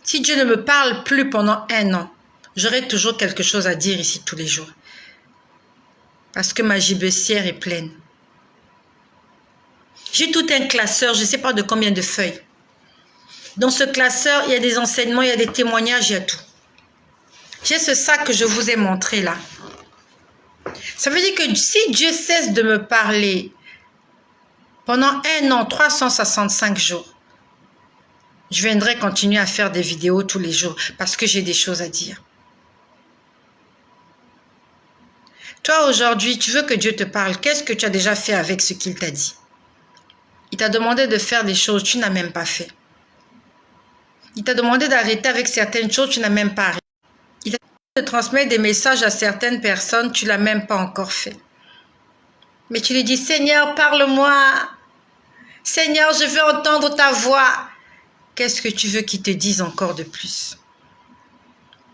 si Dieu ne me parle plus pendant 1 an, j'aurai toujours quelque chose à dire ici tous les jours. Parce que ma gibecière est pleine. J'ai tout un classeur, je ne sais pas de combien de feuilles. Dans ce classeur, il y a des enseignements, il y a des témoignages, il y a tout. J'ai ce sac que je vous ai montré là. Ça veut dire que si Dieu cesse de me parler pendant 1 an, 365 jours, je viendrai continuer à faire des vidéos tous les jours parce que j'ai des choses à dire. Toi, aujourd'hui, tu veux que Dieu te parle. Qu'est-ce que tu as déjà fait avec ce qu'il t'a dit? Il t'a demandé de faire des choses, tu n'as même pas fait. Il t'a demandé d'arrêter avec certaines choses, tu n'as même pas arrêté. Il t'a demandé de transmettre des messages à certaines personnes, tu ne l'as même pas encore fait. Mais tu lui dis, Seigneur, parle-moi. Seigneur, je veux entendre ta voix. Qu'est-ce que tu veux qu'il te dise encore de plus?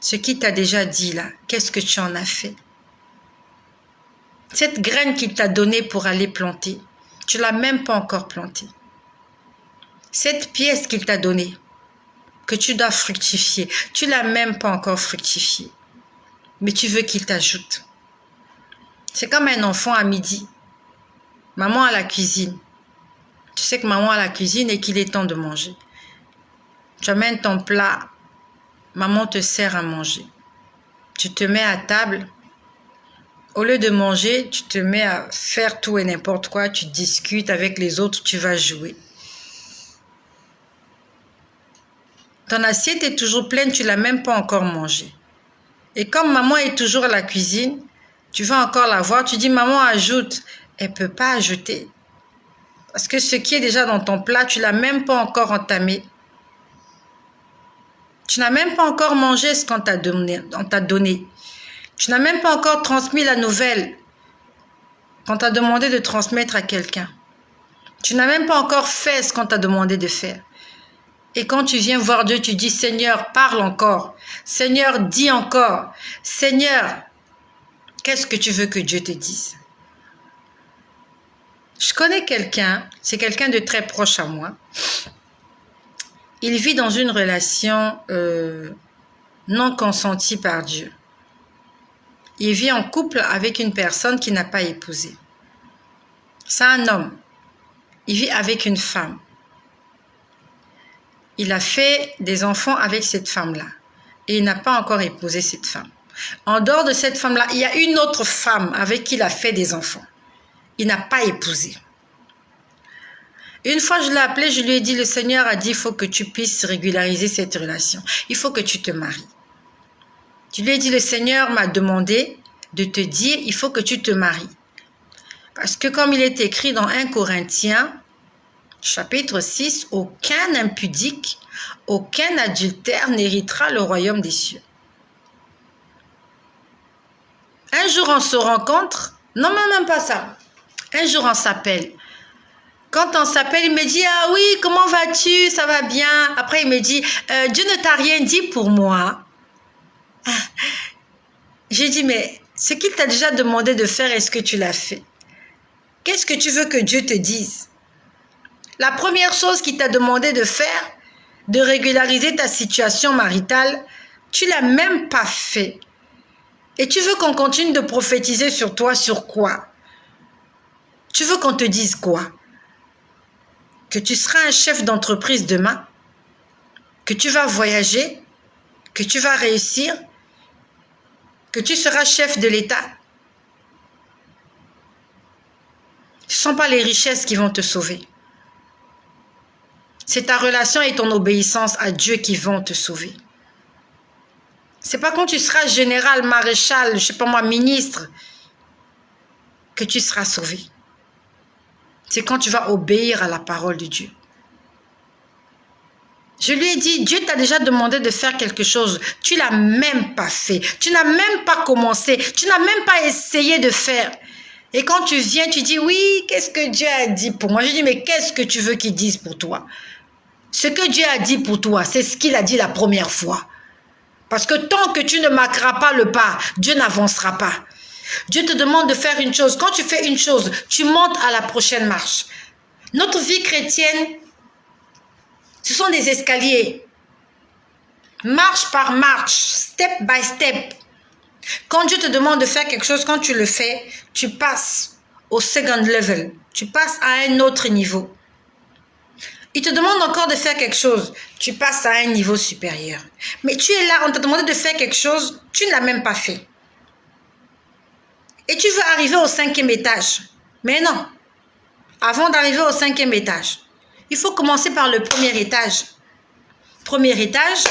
Ce qu'il t'a déjà dit là, qu'est-ce que tu en as fait? Cette graine qu'il t'a donnée pour aller planter, tu ne l'as même pas encore plantée. Cette pièce qu'il t'a donnée, que tu dois fructifier, tu ne l'as même pas encore fructifiée. Mais tu veux qu'il t'ajoute. C'est comme un enfant à midi. Maman à la cuisine. Tu sais que maman à la cuisine et qu'il est temps de manger. Tu amènes ton plat, maman te sert à manger. Tu te mets à table. Au lieu de manger, tu te mets à faire tout et n'importe quoi. Tu discutes avec les autres, tu vas jouer. Ton assiette est toujours pleine, tu ne l'as même pas encore mangée. Et comme maman est toujours à la cuisine, tu vas encore la voir, tu dis maman ajoute. Elle ne peut pas ajouter. Parce que ce qui est déjà dans ton plat, tu ne l'as même pas encore entamé. Tu n'as même pas encore mangé ce qu'on t'a donné. Tu n'as même pas encore transmis la nouvelle qu'on t'a demandé de transmettre à quelqu'un. Tu n'as même pas encore fait ce qu'on t'a demandé de faire. Et quand tu viens voir Dieu, tu dis, Seigneur, parle encore. Seigneur, dis encore. Seigneur, qu'est-ce que tu veux que Dieu te dise? Je connais quelqu'un, c'est quelqu'un de très proche à moi. Il vit dans une relation non consentie par Dieu. Il vit en couple avec une personne qui n'a pas épousé. C'est un homme. Il vit avec une femme. Il a fait des enfants avec cette femme-là. Et il n'a pas encore épousé cette femme. En dehors de cette femme-là, il y a une autre femme avec qui il a fait des enfants. Il n'a pas épousé. Une fois, je l'ai appelé, je lui ai dit, le Seigneur a dit, il faut que tu puisses régulariser cette relation. Il faut que tu te maries. Je lui ai dit, le Seigneur m'a demandé de te dire, il faut que tu te maries. Parce que comme il est écrit dans 1 Corinthiens, chapitre 6, aucun impudique, aucun adultère n'héritera le royaume des cieux. Un jour, on se rencontre. Non, mais même pas ça. Un jour, on s'appelle. Quand on s'appelle, il me dit, ah oui, comment vas-tu? Ça va bien. Après, il me dit, Dieu ne t'a rien dit pour moi. J'ai dit, mais ce qu'il t'a déjà demandé de faire, est-ce que tu l'as fait? Qu'est-ce que tu veux que Dieu te dise? La première chose qu'il t'a demandé de faire, de régulariser ta situation maritale, tu l'as même pas fait. Et tu veux qu'on continue de prophétiser sur toi, sur quoi? Tu veux qu'on te dise quoi? Que tu seras un chef d'entreprise demain? Que tu vas voyager? Que tu vas réussir? Que tu seras chef de l'État? Ce ne sont pas les richesses qui vont te sauver. C'est ta relation et ton obéissance à Dieu qui vont te sauver. C'est pas quand tu seras général, maréchal, je sais pas moi, ministre, que tu seras sauvé. C'est quand tu vas obéir à la parole de Dieu. Je lui ai dit, Dieu t'a déjà demandé de faire quelque chose. Tu l'as même pas fait. Tu n'as même pas commencé. Tu n'as même pas essayé de faire. Et quand tu viens, tu dis, oui, qu'est-ce que Dieu a dit pour moi? Je dis, mais qu'est-ce que tu veux qu'il dise pour toi? Ce que Dieu a dit pour toi, c'est ce qu'il a dit la première fois. Parce que tant que tu ne marqueras pas le pas, Dieu n'avancera pas. Dieu te demande de faire une chose. Quand tu fais une chose, tu montes à la prochaine marche. Notre vie chrétienne, ce sont des escaliers. Marche par marche, step by step. Quand Dieu te demande de faire quelque chose, quand tu le fais, tu passes au second level. Tu passes à un autre niveau. Il te demande encore de faire quelque chose. Tu passes à un niveau supérieur. Mais tu es là, on t'a demandé de faire quelque chose, tu ne l'as même pas fait. Et tu veux arriver au 5e étage. Mais non. Avant d'arriver au 5e étage, il faut commencer par le premier étage. Premier étage,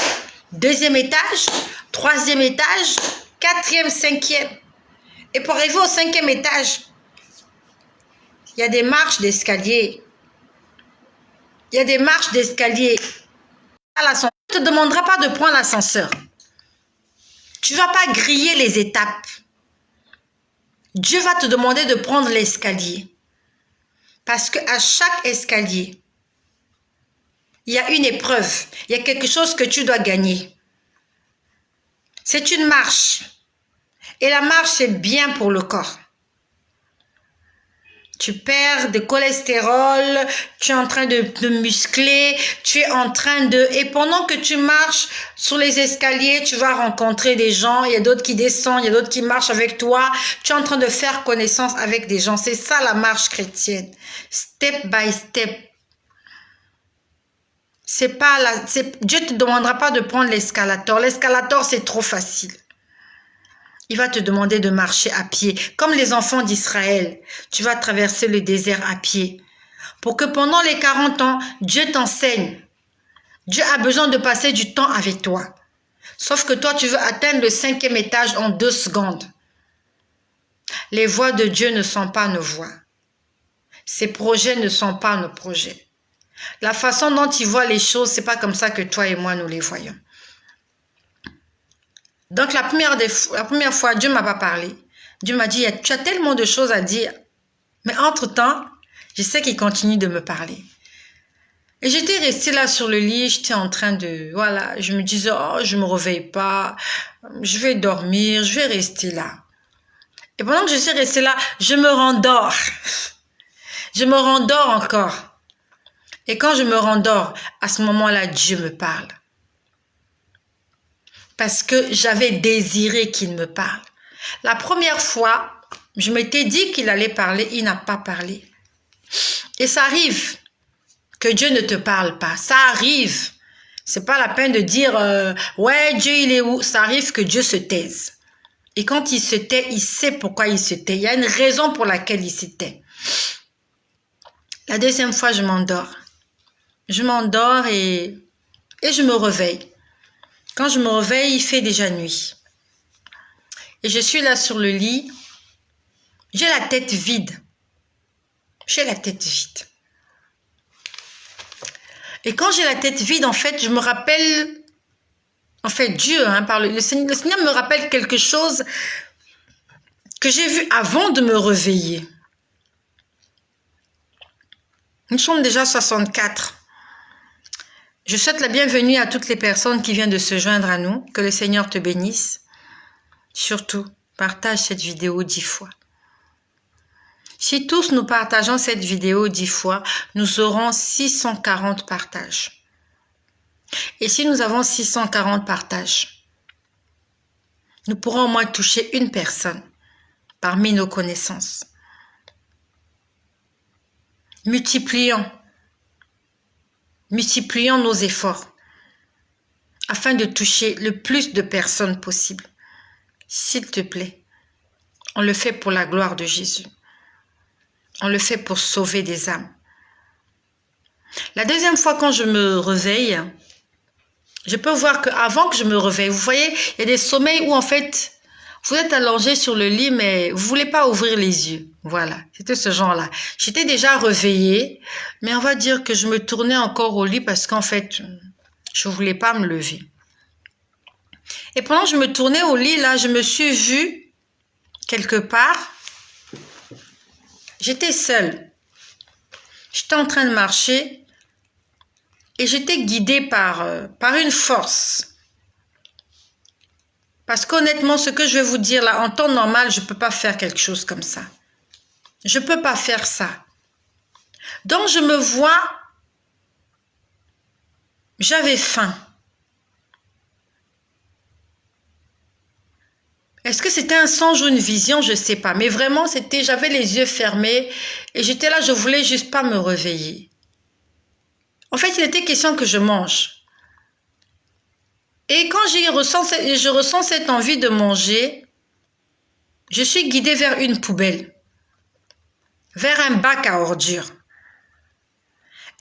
deuxième étage, troisième étage, 4e, 5e. Et pour arriver au 5e étage, il y a des marches d'escalier. Il y a des marches d'escalier. On ne te demandera pas de prendre l'ascenseur. Tu ne vas pas griller les étapes. Dieu va te demander de prendre l'escalier. Parce qu'à chaque escalier, il y a une épreuve. Il y a quelque chose que tu dois gagner. C'est une marche. Et la marche, c'est bien pour le corps. Tu perds de cholestérol, tu es en train de muscler, tu es en train de... Et pendant que tu marches sur les escaliers, tu vas rencontrer des gens, il y a d'autres qui descendent, il y a d'autres qui marchent avec toi. Tu es en train de faire connaissance avec des gens. C'est ça la marche chrétienne. Step by step. Dieu ne te demandera pas de prendre l'escalator. L'escalator, c'est trop facile. Il va te demander de marcher à pied. Comme les enfants d'Israël, tu vas traverser le désert à pied. Pour que pendant les 40 ans, Dieu t'enseigne. Dieu a besoin de passer du temps avec toi. Sauf que toi, tu veux atteindre le 5e étage en 2 secondes. Les voies de Dieu ne sont pas nos voies. Ses projets ne sont pas nos projets. La façon dont il voit les choses, c'est pas comme ça que toi et moi, nous les voyons. Donc, la première fois, Dieu ne m'a pas parlé. Dieu m'a dit, tu as tellement de choses à dire. Mais entre-temps, je sais qu'il continue de me parler. Et j'étais restée là sur le lit, j'étais en train de... Voilà, je me disais, oh, je ne me réveille pas, je vais dormir, je vais rester là. Et pendant que je suis restée là, je me rendors. Je me rendors encore. Et quand je me rendors, à ce moment-là, Dieu me parle. Parce que j'avais désiré qu'il me parle. La première fois, je m'étais dit qu'il allait parler, il n'a pas parlé. Et ça arrive que Dieu ne te parle pas. Ça arrive. C'est pas la peine de dire ouais, Dieu il est où? Ça arrive que Dieu se taise. Et quand il se tait, il sait pourquoi il se tait. Il y a une raison pour laquelle il se tait. La deuxième fois, je m'endors. Je m'endors et je me réveille. Quand je me réveille, il fait déjà nuit. Et je suis là sur le lit. J'ai la tête vide. J'ai la tête vide. Et quand j'ai la tête vide, en fait, je me rappelle... En fait, Dieu, le Seigneur me rappelle quelque chose que j'ai vu avant de me réveiller. Nous sommes déjà 64. Je souhaite la bienvenue à toutes les personnes qui viennent de se joindre à nous. Que le Seigneur te bénisse. Surtout, partage cette vidéo 10 fois. Si tous nous partageons cette vidéo 10 fois, nous aurons 640 partages. Et si nous avons 640 partages, nous pourrons au moins toucher une personne parmi nos connaissances. Multiplions nos efforts afin de toucher le plus de personnes possible. S'il te plaît, on le fait pour la gloire de Jésus. On le fait pour sauver des âmes. La deuxième fois, quand je me réveille, je peux voir qu'avant que je me réveille, vous voyez, il y a des sommeils où en fait, vous êtes allongé sur le lit, mais vous ne voulez pas ouvrir les yeux. Voilà, c'était ce genre-là. J'étais déjà réveillée, mais on va dire que je me tournais encore au lit parce qu'en fait, je ne voulais pas me lever. Et pendant que je me tournais au lit, là, je me suis vue quelque part. J'étais seule. J'étais en train de marcher et j'étais guidée par une force. Parce qu'honnêtement, ce que je vais vous dire là, en temps normal, je ne peux pas faire quelque chose comme ça. Je ne peux pas faire ça. Donc, je me vois, j'avais faim. Est-ce que c'était un songe ou une vision? Je ne sais pas. Mais vraiment, j'avais les yeux fermés et j'étais là, je voulais juste pas me réveiller. En fait, il était question que je mange. Et quand je ressens cette envie de manger, je suis guidée vers une poubelle, vers un bac à ordures.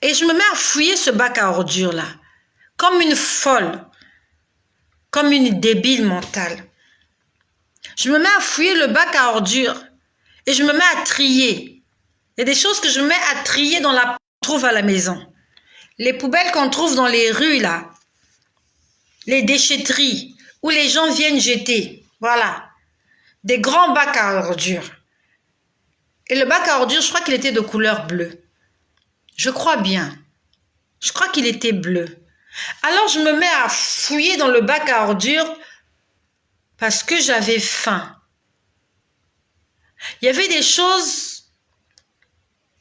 Et je me mets à fouiller ce bac à ordures-là, comme une folle, comme une débile mentale. Je me mets à fouiller le bac à ordures et je me mets à trier. Il y a des choses que je me mets à trier dans la qu'on trouve à la maison. Les poubelles qu'on trouve dans les rues, là. Les déchetteries où les gens viennent jeter. Voilà. Des grands bacs à ordures. Et le bac à ordures, je crois qu'il était de couleur bleue. Je crois bien. Je crois qu'il était bleu. Alors, je me mets à fouiller dans le bac à ordures parce que j'avais faim. Il y avait des choses...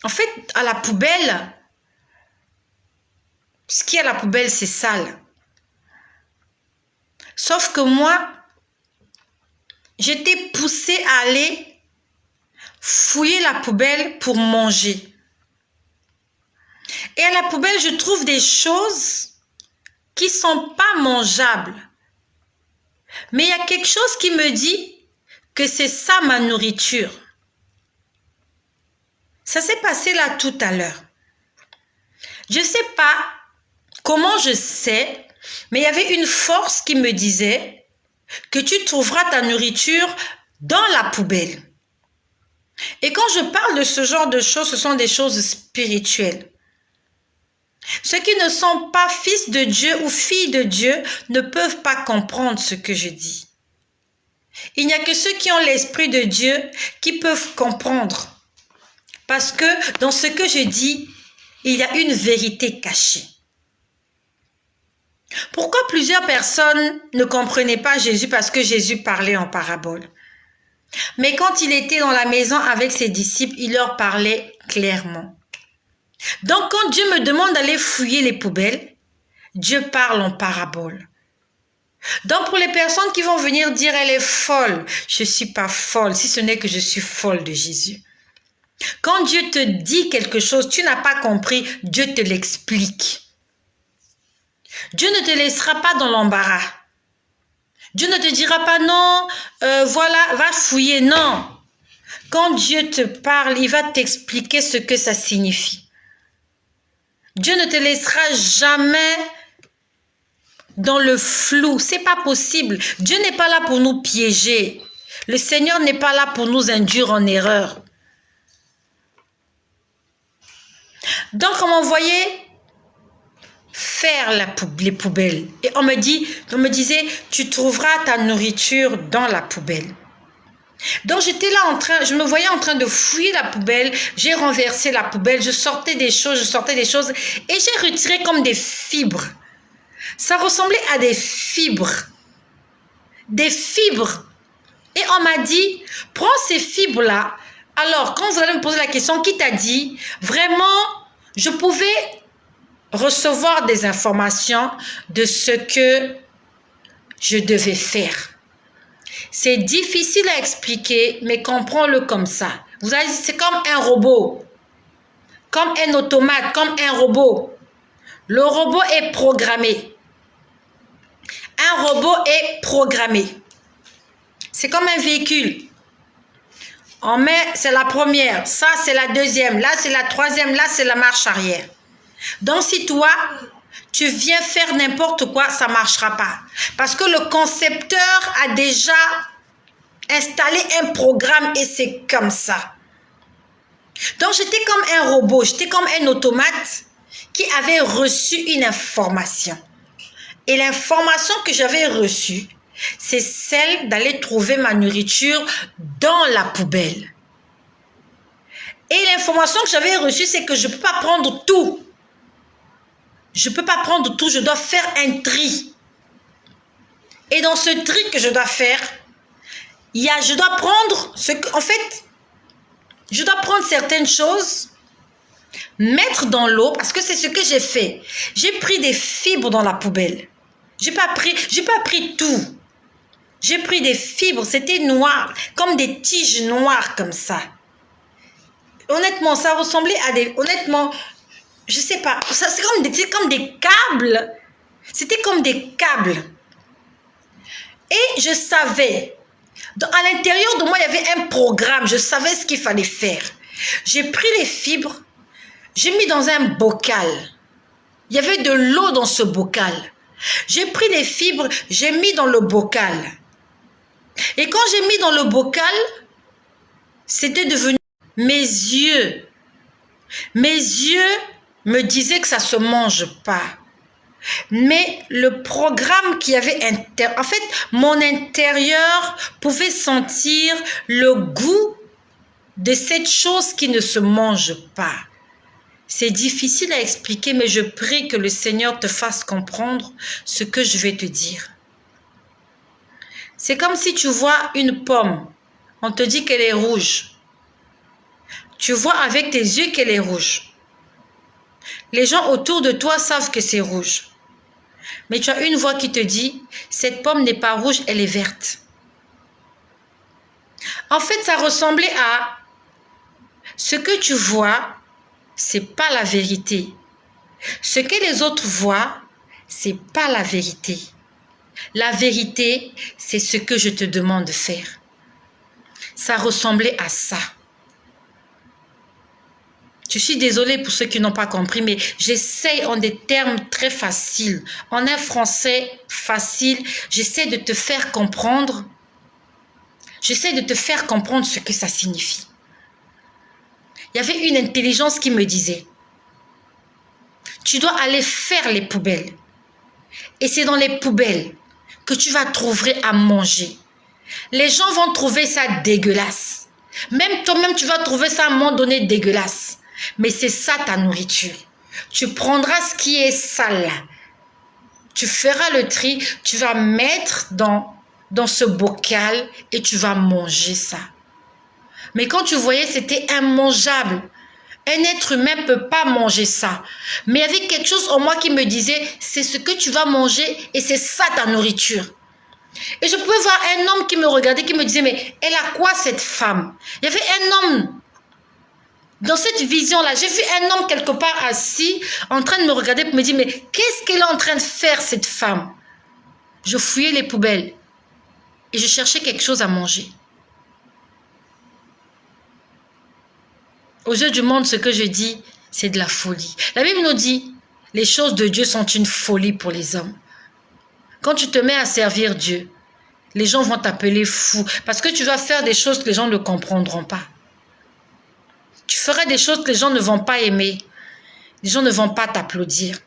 En fait, à la poubelle, ce qui est à la poubelle, c'est sale. Sauf que moi, j'étais poussée à aller fouiller la poubelle pour manger. Et à la poubelle, je trouve des choses qui ne sont pas mangeables. Mais il y a quelque chose qui me dit que c'est ça ma nourriture. Ça s'est passé là tout à l'heure. Je ne sais pas comment je sais, mais il y avait une force qui me disait que tu trouveras ta nourriture dans la poubelle. Et quand je parle de ce genre de choses, ce sont des choses spirituelles. Ceux qui ne sont pas fils de Dieu ou filles de Dieu ne peuvent pas comprendre ce que je dis. Il n'y a que ceux qui ont l'esprit de Dieu qui peuvent comprendre. Parce que dans ce que je dis, il y a une vérité cachée. Pourquoi plusieurs personnes ne comprenaient pas Jésus? Parce que Jésus parlait en parabole. Mais quand il était dans la maison avec ses disciples, il leur parlait clairement. Donc quand Dieu me demande d'aller fouiller les poubelles, Dieu parle en parabole. Donc pour les personnes qui vont venir dire elle est folle, je ne suis pas folle, si ce n'est que je suis folle de Jésus. Quand Dieu te dit quelque chose, tu n'as pas compris, Dieu te l'explique. Dieu ne te laissera pas dans l'embarras. Dieu ne te dira pas non, voilà, va fouiller, non. Quand Dieu te parle, il va t'expliquer ce que ça signifie. Dieu ne te laissera jamais dans le flou. C'est pas possible. Dieu n'est pas là pour nous piéger. Le Seigneur n'est pas là pour nous induire en erreur. Donc, on m'envoyait faire les poubelles. Et on me disait, tu trouveras ta nourriture dans la poubelle. Donc, j'étais là je me voyais en train de fouiller la poubelle. J'ai renversé la poubelle. Je sortais des choses. Et j'ai retiré comme des fibres. Ça ressemblait à des fibres. Des fibres. Et on m'a dit, prends ces fibres-là. Alors, quand vous allez me poser la question, qui t'a dit? Vraiment, je pouvais recevoir des informations de ce que je devais faire. C'est difficile à expliquer, mais comprends-le comme ça. Vous allez dire, c'est comme un robot, comme un automate, comme un robot. Le robot est programmé. Un robot est programmé. C'est comme un véhicule. On met, c'est la première, ça c'est la deuxième, là c'est la troisième, là c'est la marche arrière. Donc si toi, tu viens faire n'importe quoi, ça ne marchera pas. Parce que le concepteur a déjà installé un programme et c'est comme ça. Donc j'étais comme un robot, j'étais comme un automate qui avait reçu une information. Et l'information que j'avais reçue, c'est celle d'aller trouver ma nourriture dans la poubelle. Et l'information que j'avais reçue, c'est que je ne peux pas prendre tout. Je ne peux pas prendre tout, je dois faire un tri. Et dans ce tri que je dois faire, je dois prendre je dois prendre certaines choses, mettre dans l'eau, parce que c'est ce que j'ai fait. J'ai pris des fibres dans la poubelle. J'ai pas pris tout. J'ai pris des fibres, c'était noir, comme des tiges noires comme ça. Honnêtement, ça ressemblait à des... Honnêtement, je sais pas, c'est comme des câbles. C'était comme des câbles. Et je savais, à l'intérieur de moi, il y avait un programme. Je savais ce qu'il fallait faire. J'ai pris les fibres, j'ai mis dans un bocal. Il y avait de l'eau dans ce bocal. J'ai pris les fibres, j'ai mis dans le bocal. Et quand j'ai mis dans le bocal, c'était devenu... Mes yeux me disaient que ça ne se mange pas. Mais le programme qui avait... En fait, mon intérieur pouvait sentir le goût de cette chose qui ne se mange pas. C'est difficile à expliquer, mais je prie que le Seigneur te fasse comprendre ce que je vais te dire. C'est comme si tu vois une pomme. On te dit qu'elle est rouge. Tu vois avec tes yeux qu'elle est rouge. Les gens autour de toi savent que c'est rouge. Mais tu as une voix qui te dit, cette pomme n'est pas rouge, elle est verte. En fait, ça ressemblait à ce que tu vois, c'est pas la vérité. Ce que les autres voient, c'est pas la vérité. La vérité, c'est ce que je te demande de faire. Ça ressemblait à ça. Je suis désolée pour ceux qui n'ont pas compris, mais j'essaye en des termes très faciles, en un français facile, j'essaie de te faire comprendre. J'essaie de te faire comprendre ce que ça signifie. Il y avait une intelligence qui me disait, tu dois aller faire les poubelles. Et c'est dans les poubelles que tu vas trouver à manger. Les gens vont trouver ça dégueulasse. Même toi-même, tu vas trouver ça à un moment donné dégueulasse. Mais c'est ça ta nourriture. Tu prendras ce qui est sale. Tu feras le tri, tu vas mettre dans ce bocal et tu vas manger ça. Mais quand tu voyais, c'était immangeable. Un être humain ne peut pas manger ça. Mais il y avait quelque chose en moi qui me disait, c'est ce que tu vas manger et c'est ça ta nourriture. Et je pouvais voir un homme qui me regardait, qui me disait, mais elle a quoi cette femme? Il y avait un homme dans cette vision-là. J'ai vu un homme quelque part assis, en train de me regarder pour me dire, mais qu'est-ce qu'elle est en train de faire cette femme? Je fouillais les poubelles et je cherchais quelque chose à manger. Aux yeux du monde, ce que je dis, c'est de la folie. La Bible nous dit, les choses de Dieu sont une folie pour les hommes. Quand tu te mets à servir Dieu, les gens vont t'appeler fou parce que tu vas faire des choses que les gens ne comprendront pas. Tu feras des choses que les gens ne vont pas aimer. Les gens ne vont pas t'applaudir.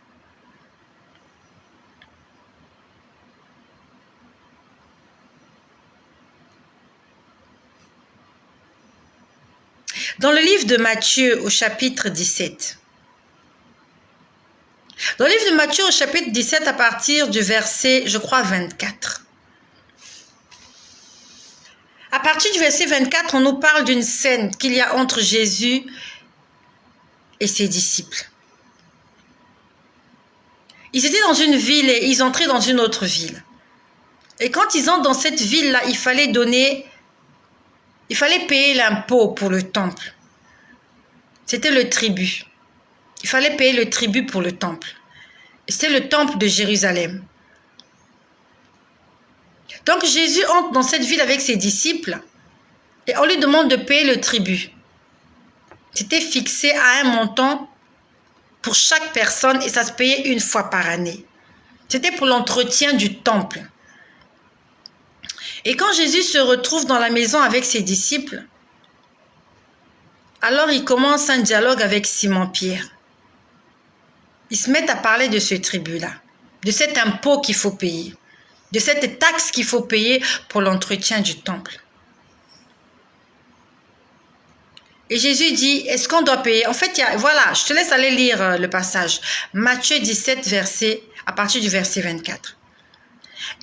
Dans le livre de Matthieu au chapitre 17, dans le livre de Matthieu au chapitre 17 à partir du verset, je crois, 24. À partir du verset 24, on nous parle d'une scène qu'il y a entre Jésus et ses disciples. Ils étaient dans une ville et ils entraient dans une autre ville. Et quand ils entrent dans cette ville-là, il fallait payer l'impôt pour le temple. C'était le tribut. Il fallait payer le tribut pour le temple. C'était le temple de Jérusalem. Donc Jésus entre dans cette ville avec ses disciples et on lui demande de payer le tribut. C'était fixé à un montant pour chaque personne et ça se payait une fois par année. C'était pour l'entretien du temple. Et quand Jésus se retrouve dans la maison avec ses disciples, alors il commence un dialogue avec Simon-Pierre. Ils se mettent à parler de ce tribut-là, de cet impôt qu'il faut payer, de cette taxe qu'il faut payer pour l'entretien du temple. Et Jésus dit, est-ce qu'on doit payer? En fait, voilà, je te laisse aller lire le passage. Matthieu 17, à partir du verset 24.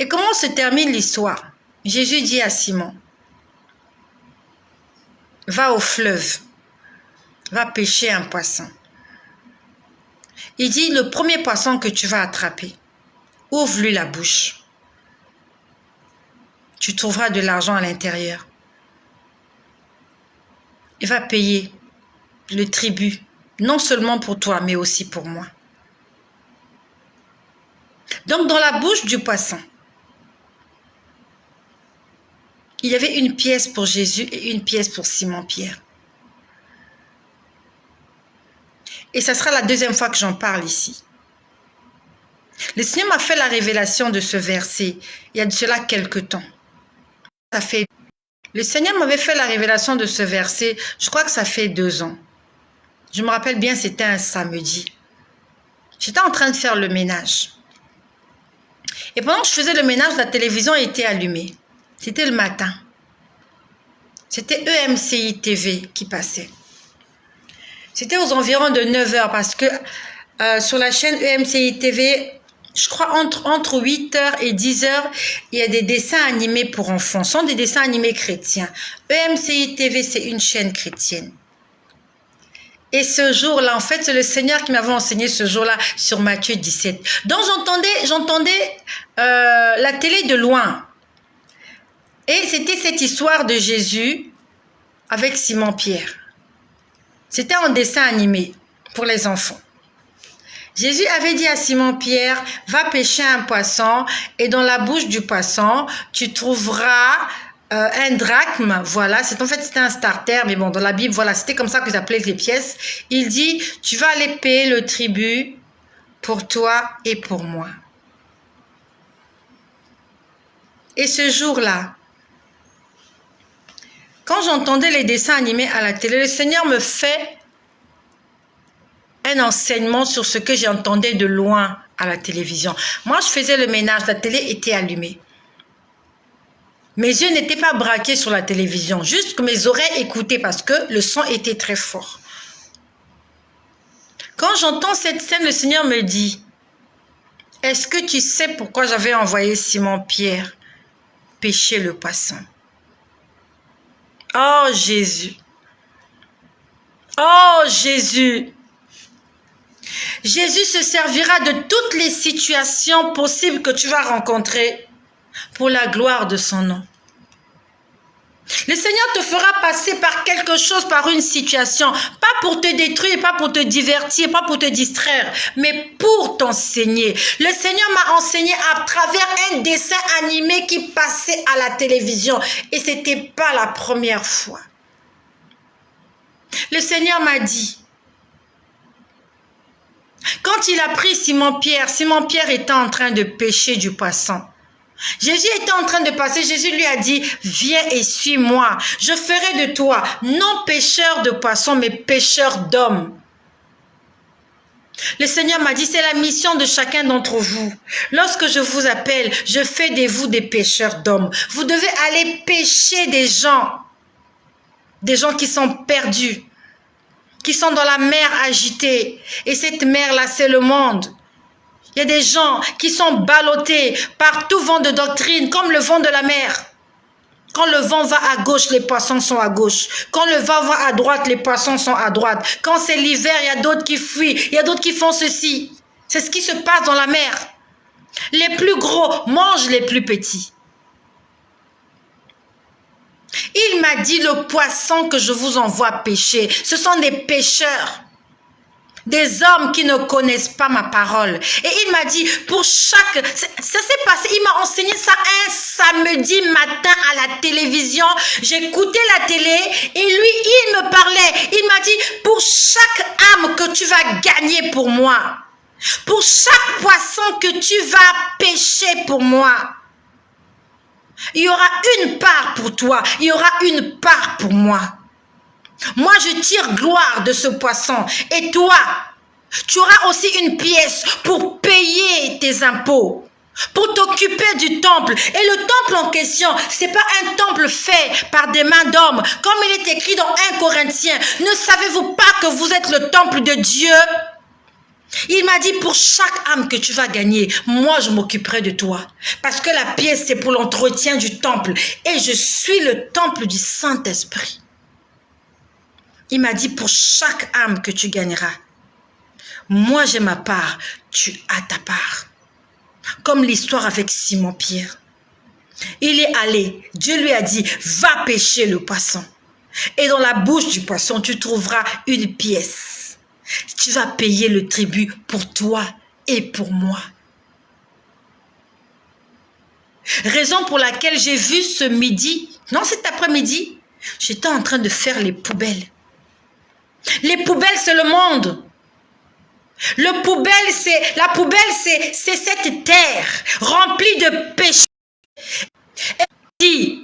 Et comment se termine l'histoire? Jésus dit à Simon, va au fleuve, va pêcher un poisson. Il dit, le premier poisson que tu vas attraper, ouvre-lui la bouche. Tu trouveras de l'argent à l'intérieur. Il va payer le tribut, non seulement pour toi, mais aussi pour moi. Donc, dans la bouche du poisson, il y avait une pièce pour Jésus et une pièce pour Simon-Pierre. Et ça sera la deuxième fois que j'en parle ici. Le Seigneur m'a fait la révélation de ce verset il y a de cela quelque temps. Le Seigneur m'avait fait la révélation de ce verset, je crois que ça fait 2 ans. Je me rappelle bien, c'était un samedi. J'étais en train de faire le ménage. Et pendant que je faisais le ménage, la télévision était allumée. C'était le matin. C'était EMCI TV qui passait. C'était aux environs de 9h parce que sur la chaîne EMCI TV, je crois entre 8h et 10h, il y a des dessins animés pour enfants. Ce sont des dessins animés chrétiens. EMCI TV, c'est une chaîne chrétienne. Et ce jour-là, en fait, c'est le Seigneur qui m'avait enseigné ce jour-là sur Matthieu 17. Donc, j'entendais la télé de loin. Et c'était cette histoire de Jésus avec Simon-Pierre. C'était un dessin animé pour les enfants. Jésus avait dit à Simon-Pierre, va pêcher un poisson et dans la bouche du poisson, tu trouveras un drachme. Voilà, en fait, c'était un starter, mais bon, dans la Bible, voilà, c'était comme ça qu'ils appelaient les pièces. Il dit, tu vas aller payer le tribut pour toi et pour moi. Et ce jour-là, quand j'entendais les dessins animés à la télé, le Seigneur me fait un enseignement sur ce que j'entendais de loin à la télévision. Moi, je faisais le ménage, la télé était allumée. Mes yeux n'étaient pas braqués sur la télévision, juste que mes oreilles écoutaient parce que le son était très fort. Quand j'entends cette scène, le Seigneur me dit, est-ce que tu sais pourquoi j'avais envoyé Simon-Pierre pêcher le poisson? Oh Jésus! Oh Jésus! Jésus se servira de toutes les situations possibles que tu vas rencontrer pour la gloire de son nom. Le Seigneur te fera passer par quelque chose, par une situation, pas pour te détruire, pas pour te divertir, pas pour te distraire, mais pour t'enseigner. Le Seigneur m'a enseigné à travers un dessin animé qui passait à la télévision et c'était pas la première fois. Le Seigneur m'a dit, quand il a pris Simon-Pierre était en train de pêcher du poisson. Jésus était en train de passer, Jésus lui a dit, viens et suis-moi, je ferai de toi, non pêcheur de poissons, mais pêcheur d'hommes. Le Seigneur m'a dit, c'est la mission de chacun d'entre vous. Lorsque je vous appelle, je fais de vous des pêcheurs d'hommes. Vous devez aller pêcher des gens qui sont perdus, qui sont dans la mer agitée. Et cette mer-là, c'est le monde. Il y a des gens qui sont ballottés par tout vent de doctrine, comme le vent de la mer. Quand le vent va à gauche, les poissons sont à gauche. Quand le vent va à droite, les poissons sont à droite. Quand c'est l'hiver, il y a d'autres qui fuient. Il y a d'autres qui font ceci. C'est ce qui se passe dans la mer. Les plus gros mangent les plus petits. Il m'a dit, le poisson que je vous envoie pêcher, ce sont des pêcheurs. Des hommes qui ne connaissent pas ma parole. Et il m'a dit, pour chaque... Ça s'est passé, il m'a enseigné ça un samedi matin à la télévision. J'écoutais la télé et lui, il me parlait. Il m'a dit, pour chaque âme que tu vas gagner pour moi, pour chaque poisson que tu vas pêcher pour moi, il y aura une part pour toi, il y aura une part pour moi. Moi, je tire gloire de ce poisson. Et toi, tu auras aussi une pièce pour payer tes impôts, pour t'occuper du temple. Et le temple en question, ce n'est pas un temple fait par des mains d'hommes. Comme il est écrit dans 1 Corinthiens, ne savez-vous pas que vous êtes le temple de Dieu? Il m'a dit, pour chaque âme que tu vas gagner, moi je m'occuperai de toi. Parce que la pièce, c'est pour l'entretien du temple. Et je suis le temple du Saint-Esprit. Il m'a dit, pour chaque âme que tu gagneras, moi j'ai ma part, tu as ta part. Comme l'histoire avec Simon-Pierre. Il est allé, Dieu lui a dit, va pêcher le poisson. Et dans la bouche du poisson, tu trouveras une pièce. Tu vas payer le tribut pour toi et pour moi. Raison pour laquelle j'ai vu ce midi, non cet après-midi, j'étais en train de faire les poubelles. Les poubelles, c'est le monde. La poubelle, c'est cette terre remplie de péchés. Et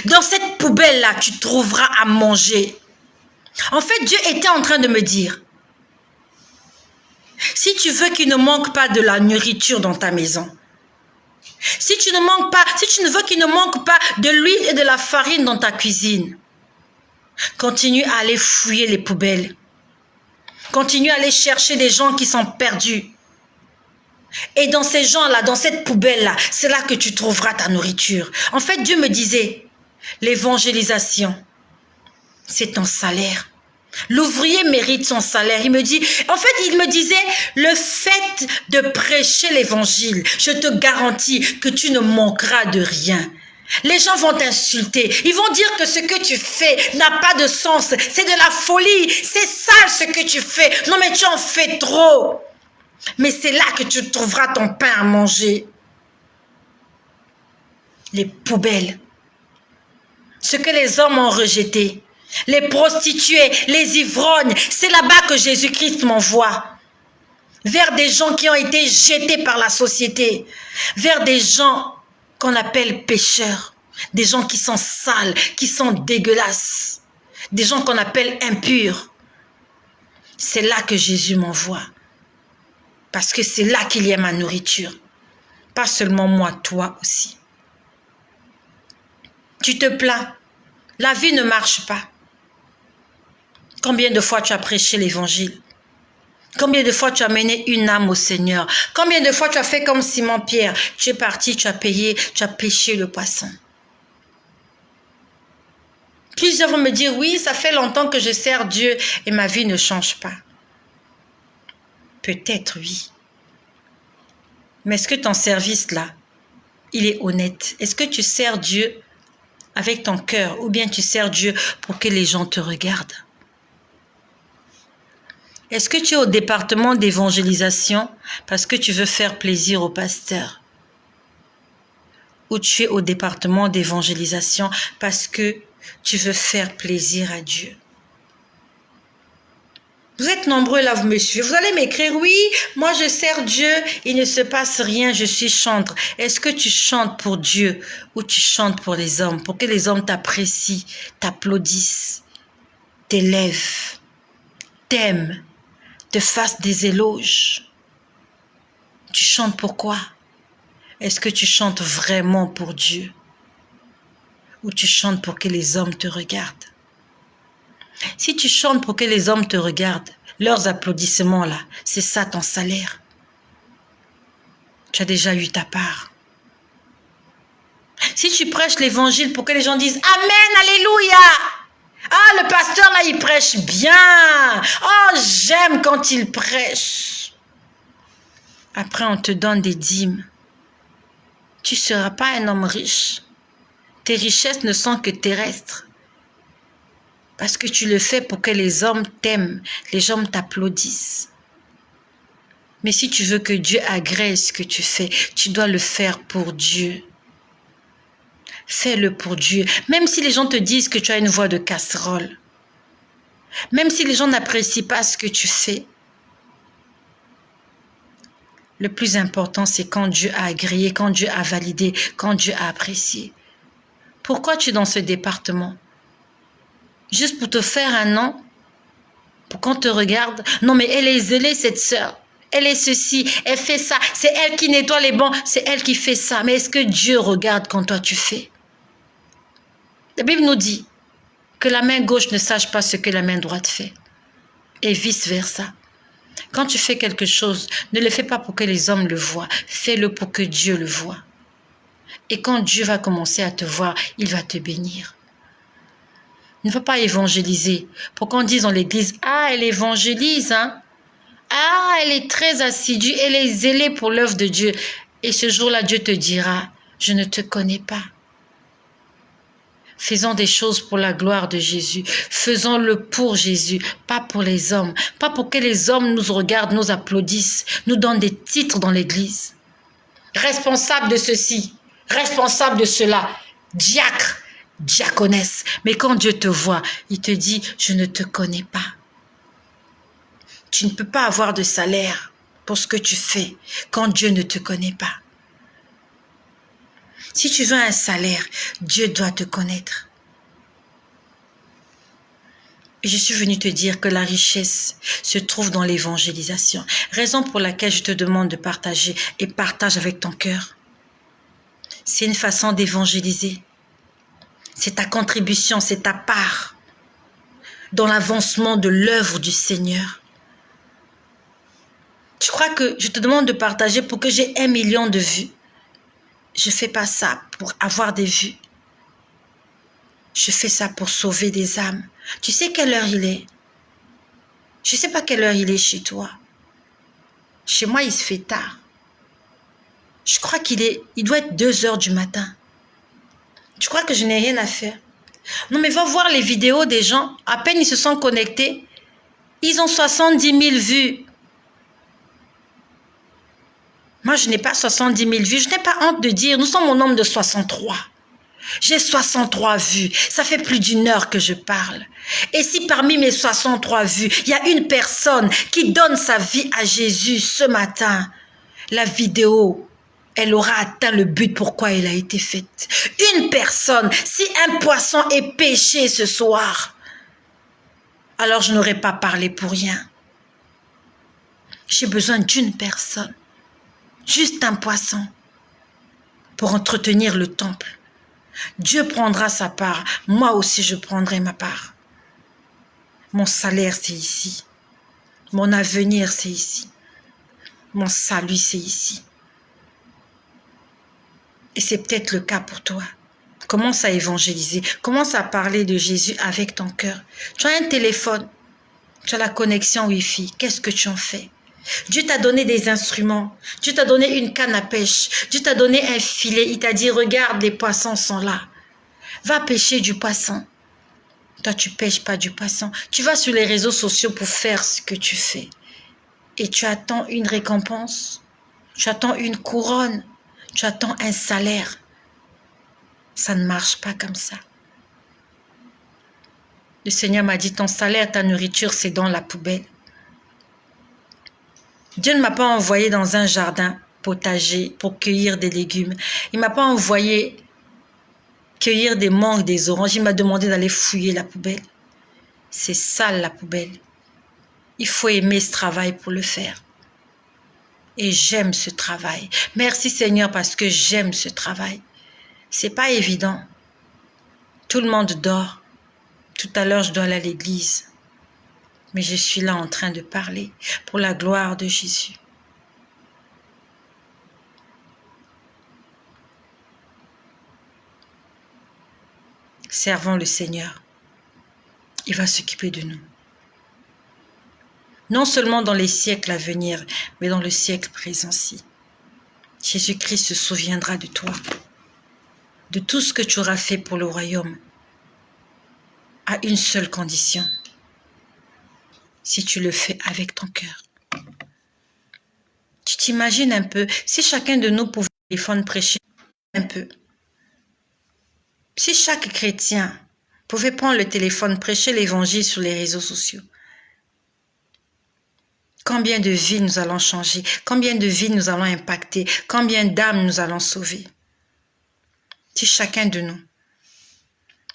dans cette poubelle-là, tu trouveras à manger. En fait, Dieu était en train de me dire, si tu veux qu'il ne manque pas de la nourriture dans ta maison, si tu ne veux qu'il ne manque pas de l'huile et de la farine dans ta cuisine, continue à aller fouiller les poubelles. Continue à aller chercher des gens qui sont perdus. Et dans ces gens-là, dans cette poubelle-là, c'est là que tu trouveras ta nourriture. En fait, Dieu me disait, l'évangélisation, c'est ton salaire. L'ouvrier mérite son salaire. Il me disait, le fait de prêcher l'évangile, je te garantis que tu ne manqueras de rien. Les gens vont t'insulter. Ils vont dire que ce que tu fais n'a pas de sens. C'est de la folie. C'est sale ce que tu fais. Non, mais tu en fais trop. Mais c'est là que tu trouveras ton pain à manger. Les poubelles. Ce que les hommes ont rejeté. Les prostituées, les ivrognes. C'est là-bas que Jésus-Christ m'envoie. Vers des gens qui ont été jetés par la société. Vers des gens qu'on appelle pécheurs, des gens qui sont sales, qui sont dégueulasses, des gens qu'on appelle impurs. C'est là que Jésus m'envoie, parce que c'est là qu'il y a ma nourriture, pas seulement moi, toi aussi. Tu te plains, la vie ne marche pas. Combien de fois tu as prêché l'évangile? Combien de fois tu as mené une âme au Seigneur? Combien de fois tu as fait comme Simon-Pierre? Tu es parti, tu as payé, tu as pêché le poisson. Plusieurs vont me dire, oui, ça fait longtemps que je sers Dieu et ma vie ne change pas. Peut-être oui. Mais est-ce que ton service là, il est honnête? Est-ce que tu sers Dieu avec ton cœur ou bien tu sers Dieu pour que les gens te regardent? Est-ce que tu es au département d'évangélisation parce que tu veux faire plaisir au pasteur? Ou tu es au département d'évangélisation parce que tu veux faire plaisir à Dieu? Vous êtes nombreux là, vous me suivez. Vous allez m'écrire, oui, moi je sers Dieu, il ne se passe rien, je suis chantre. Est-ce que tu chantes pour Dieu ou tu chantes pour les hommes, pour que les hommes t'apprécient, t'applaudissent, t'élèvent, t'aiment, te fassent des éloges? Tu chantes pour quoi? Est-ce que tu chantes vraiment pour Dieu ou tu chantes pour que les hommes te regardent? Si tu chantes pour que les hommes te regardent, leurs applaudissements là, c'est ça ton salaire. Tu as déjà eu ta part. Si tu prêches l'évangile pour que les gens disent « Amen, Alléluia !» Ah, le pasteur là, il prêche bien. Oh, j'aime quand il prêche. Après, on te donne des dîmes. Tu ne seras pas un homme riche. Tes richesses ne sont que terrestres. Parce que tu le fais pour que les hommes t'aiment, les hommes t'applaudissent. Mais si tu veux que Dieu agrée ce que tu fais, tu dois le faire pour Dieu. Fais-le pour Dieu. Même si les gens te disent que tu as une voix de casserole. Même si les gens n'apprécient pas ce que tu fais. Le plus important, c'est quand Dieu a agréé, quand Dieu a validé, quand Dieu a apprécié. Pourquoi tu es dans ce département? Juste pour te faire un nom? Pour qu'on te regarde? Non, mais elle est zélée, cette sœur. Elle est ceci, elle fait ça. C'est elle qui nettoie les bancs, c'est elle qui fait ça. Mais est-ce que Dieu regarde quand toi tu fais? La Bible nous dit que la main gauche ne sache pas ce que la main droite fait. Et vice-versa. Quand tu fais quelque chose, ne le fais pas pour que les hommes le voient. Fais-le pour que Dieu le voie. Et quand Dieu va commencer à te voir, il va te bénir. Ne va pas évangéliser. Pour qu'on dise dans l'église, ah, elle évangélise, hein? Ah, elle est très assidue, elle est zélée pour l'œuvre de Dieu. Et ce jour-là, Dieu te dira, je ne te connais pas. Faisons des choses pour la gloire de Jésus. Faisons-le pour Jésus, pas pour les hommes. Pas pour que les hommes nous regardent, nous applaudissent, nous donnent des titres dans l'église. Responsable de ceci, responsable de cela, diacre, diaconesse. Mais quand Dieu te voit, il te dit, je ne te connais pas. Tu ne peux pas avoir de salaire pour ce que tu fais quand Dieu ne te connaît pas. Si tu veux un salaire, Dieu doit te connaître. Et je suis venue te dire que la richesse se trouve dans l'évangélisation. Raison pour laquelle je te demande de partager et partage avec ton cœur. C'est une façon d'évangéliser. C'est ta contribution, c'est ta part dans l'avancement de l'œuvre du Seigneur. Tu crois que je te demande de partager pour que j'ai 1 million de vues? Je ne fais pas ça pour avoir des vues. Je fais ça pour sauver des âmes. Tu sais quelle heure il est? Je ne sais pas quelle heure il est chez toi. Chez moi, il se fait tard. Je crois il doit être 2 heures du matin. Tu crois que je n'ai rien à faire? Non, mais va voir les vidéos des gens. À peine ils se sont connectés. Ils ont 70 000 vues. Moi, je n'ai pas 70 000 vues. Je n'ai pas honte de dire, nous sommes au nombre de 63. J'ai 63 vues. Ça fait plus d'1 heure que je parle. Et si parmi mes 63 vues, il y a une personne qui donne sa vie à Jésus ce matin, la vidéo, elle aura atteint le but pourquoi elle a été faite. Une personne, si un poisson est pêché ce soir, alors je n'aurais pas parlé pour rien. J'ai besoin d'une personne. Juste un poisson pour entretenir le temple. Dieu prendra sa part. Moi aussi, je prendrai ma part. Mon salaire, c'est ici. Mon avenir, c'est ici. Mon salut, c'est ici. Et c'est peut-être le cas pour toi. Commence à évangéliser. Commence à parler de Jésus avec ton cœur. Tu as un téléphone. Tu as la connexion Wi-Fi. Qu'est-ce que tu en fais? Dieu t'a donné des instruments. Dieu t'a donné une canne à pêche. Dieu t'a donné un filet. Il t'a dit, regarde, les poissons sont là. Va pêcher du poisson. Toi, tu pêches pas du poisson. Tu vas sur les réseaux sociaux pour faire ce que tu fais. Et tu attends une récompense. Tu attends une couronne. Tu attends un salaire. Ça ne marche pas comme ça. Le Seigneur m'a dit, ton salaire, ta nourriture, c'est dans la poubelle. Dieu ne m'a pas envoyé dans un jardin potager pour cueillir des légumes. Il m'a pas envoyé cueillir des mangues, des oranges. Il m'a demandé d'aller fouiller la poubelle. C'est sale la poubelle. Il faut aimer ce travail pour le faire. Et j'aime ce travail. Merci Seigneur parce que j'aime ce travail. C'est pas évident. Tout le monde dort. Tout à l'heure, je dois aller à l'église. Mais je suis là en train de parler pour la gloire de Jésus. Servons le Seigneur. Il va s'occuper de nous. Non seulement dans les siècles à venir, mais dans le siècle présent-ci. Jésus-Christ se souviendra de toi, de tout ce que tu auras fait pour le royaume, à une seule condition, si tu le fais avec ton cœur. Tu t'imagines un peu, si chacun de nous pouvait prêcher un peu, si chaque chrétien pouvait prendre le téléphone, prêcher l'évangile sur les réseaux sociaux, combien de vies nous allons changer, combien de vies nous allons impacter, combien d'âmes nous allons sauver. Si chacun de nous,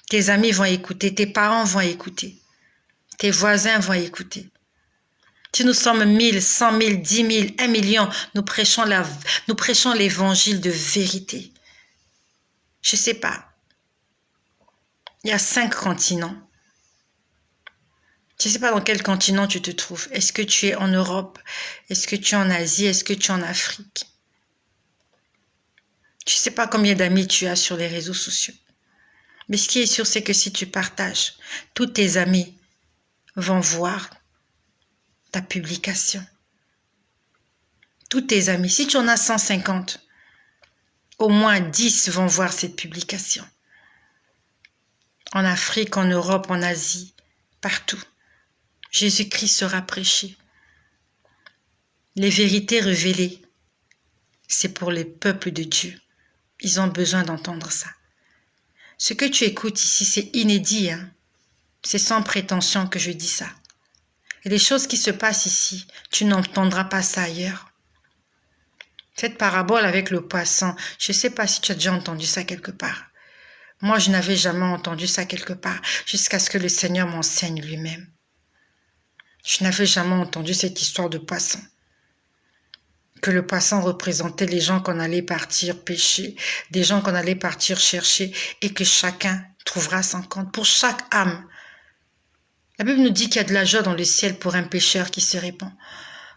tes amis vont écouter, tes parents vont écouter, tes voisins vont écouter. Si nous sommes 1000, 100 000, 10 000, 1 million, nous prêchons l'évangile de vérité. Je ne sais pas. Il y a 5 continents. Je ne sais pas dans quel continent tu te trouves. Est-ce que tu es en Europe? Est-ce que tu es en Asie? Est-ce que tu es en Afrique? Je ne sais pas combien d'amis tu as sur les réseaux sociaux. Mais ce qui est sûr, c'est que si tu partages, tous tes amis vont voir ta publication. Tous tes amis, si tu en as 150, au moins 10 vont voir cette publication. En Afrique, en Europe, en Asie, partout. Jésus-Christ sera prêché. Les vérités révélées, c'est pour les peuples de Dieu. Ils ont besoin d'entendre ça. Ce que tu écoutes ici, c'est inédit. Hein? C'est sans prétention que je dis ça. Et les choses qui se passent ici, tu n'entendras pas ça ailleurs. Cette parabole avec le poisson, je ne sais pas si tu as déjà entendu ça quelque part. Moi, je n'avais jamais entendu ça quelque part, jusqu'à ce que le Seigneur m'enseigne lui-même. Je n'avais jamais entendu cette histoire de poisson. Que le poisson représentait les gens qu'on allait partir pêcher, des gens qu'on allait partir chercher, et que chacun trouvera son compte, pour chaque âme. La Bible nous dit qu'il y a de la joie dans le ciel pour un pécheur qui se répand.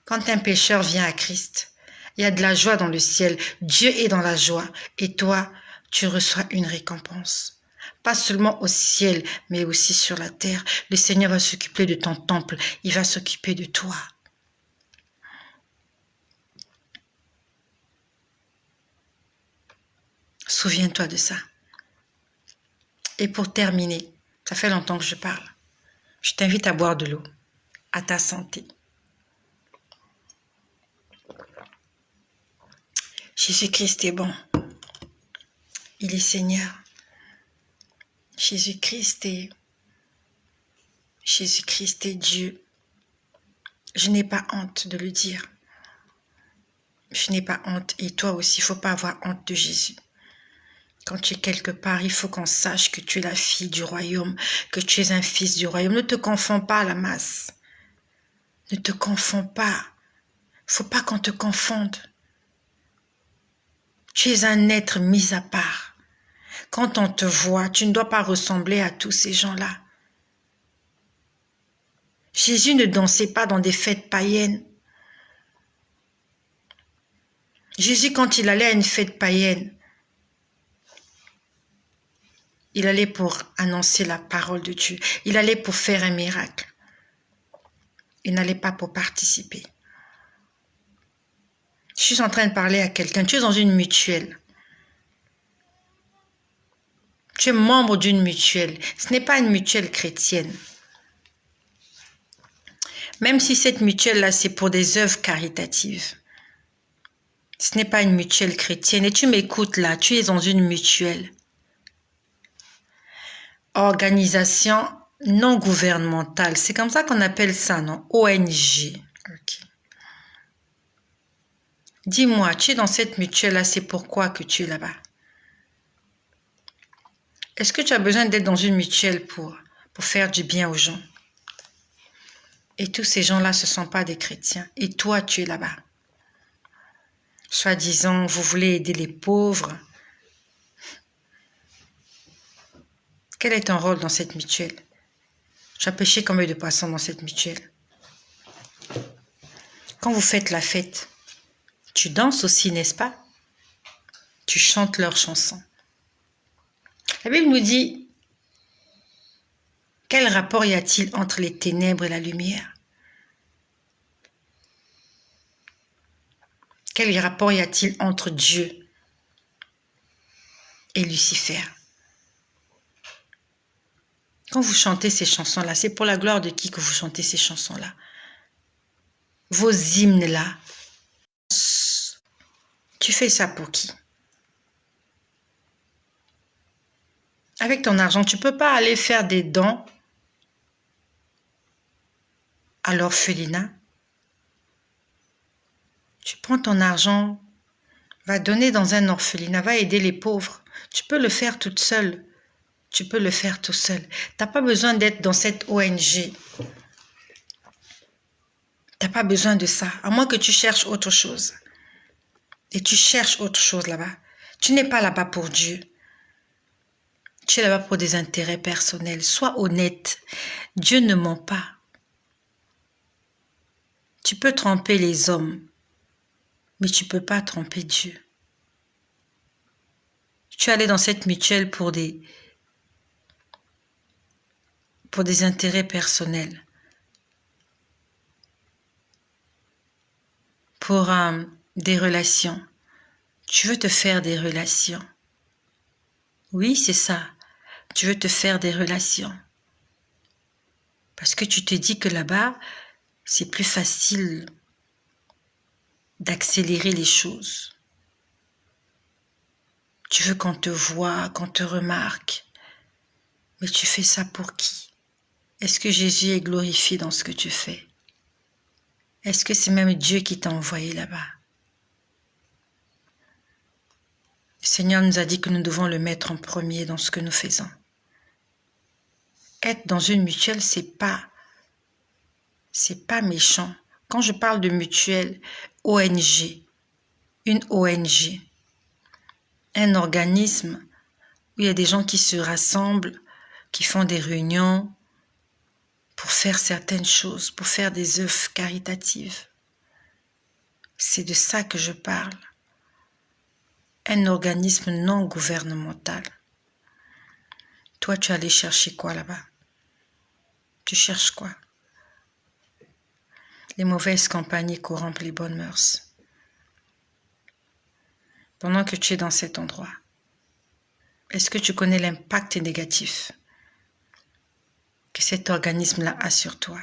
Quand un pécheur vient à Christ, il y a de la joie dans le ciel. Dieu est dans la joie. Et toi, tu reçois une récompense. Pas seulement au ciel, mais aussi sur la terre. Le Seigneur va s'occuper de ton temple. Il va s'occuper de toi. Souviens-toi de ça. Et pour terminer, ça fait longtemps que je parle. Je t'invite à boire de l'eau, à ta santé. Jésus-Christ est bon. Il est Seigneur. Jésus-Christ est Dieu. Je n'ai pas honte de le dire. Je n'ai pas honte. Et toi aussi, il ne faut pas avoir honte de Jésus. Quand tu es quelque part, il faut qu'on sache que tu es la fille du royaume, que tu es un fils du royaume. Ne te confonds pas à la masse. Ne te confonds pas. Il ne faut pas qu'on te confonde. Tu es un être mis à part. Quand on te voit, tu ne dois pas ressembler à tous ces gens-là. Jésus ne dansait pas dans des fêtes païennes. Jésus, quand il allait à une fête païenne, il allait pour annoncer la parole de Dieu. Il allait pour faire un miracle. Il n'allait pas pour participer. Je suis en train de parler à quelqu'un. Tu es dans une mutuelle. Tu es membre d'une mutuelle. Ce n'est pas une mutuelle chrétienne. Même si cette mutuelle-là, c'est pour des œuvres caritatives. Ce n'est pas une mutuelle chrétienne. Et tu m'écoutes là, tu es dans une mutuelle. Organisation non gouvernementale. C'est comme ça qu'on appelle ça, non? ONG. Okay. Dis-moi, tu es dans cette mutuelle-là, c'est pourquoi que tu es là-bas? Est-ce que tu as besoin d'être dans une mutuelle pour faire du bien aux gens? Et tous ces gens-là, ce ne sont pas des chrétiens. Et toi, tu es là-bas. Soi-disant, vous voulez aider les pauvres. Quel est ton rôle dans cette mutuelle? Tu as pêché combien de poissons dans cette mutuelle? Quand vous faites la fête, tu danses aussi, n'est-ce pas? Tu chantes leurs chansons. La Bible nous dit, quel rapport y a-t-il entre les ténèbres et la lumière? Quel rapport y a-t-il entre Dieu et Lucifer? Quand vous chantez ces chansons-là, c'est pour la gloire de qui que vous chantez ces chansons-là? Vos hymnes-là, tu fais ça pour qui? Avec ton argent, tu ne peux pas aller faire des dons à l'orphelinat. Tu prends ton argent, va donner dans un orphelinat, va aider les pauvres. Tu peux le faire toute seule. Tu peux le faire tout seul. Tu n'as pas besoin d'être dans cette ONG. Tu n'as pas besoin de ça, à moins que tu cherches autre chose. Et tu cherches autre chose là-bas. Tu n'es pas là-bas pour Dieu. Tu es là-bas pour des intérêts personnels. Sois honnête. Dieu ne ment pas. Tu peux tromper les hommes, mais tu ne peux pas tromper Dieu. Tu es allé dans cette mutuelle pour des intérêts personnels. Pour des relations. Tu veux te faire des relations. Oui, c'est ça. Tu veux te faire des relations. Parce que tu te dis que là-bas, c'est plus facile d'accélérer les choses. Tu veux qu'on te voie, qu'on te remarque. Mais tu fais ça pour qui? Est-ce que Jésus est glorifié dans ce que tu fais? Est-ce que c'est même Dieu qui t'a envoyé là-bas? Le Seigneur nous a dit que nous devons le mettre en premier dans ce que nous faisons. Être dans une mutuelle, c'est pas méchant. Quand je parle de mutuelle, ONG, une ONG, un organisme où il y a des gens qui se rassemblent, qui font des réunions pour faire certaines choses, pour faire des œuvres caritatives. C'est de ça que je parle. Un organisme non gouvernemental. Toi, tu es allé chercher quoi là-bas? Tu cherches quoi? Les mauvaises compagnies corrompent les bonnes mœurs. Pendant que tu es dans cet endroit, est-ce que tu connais l'impact négatif que cet organisme-là a sur toi?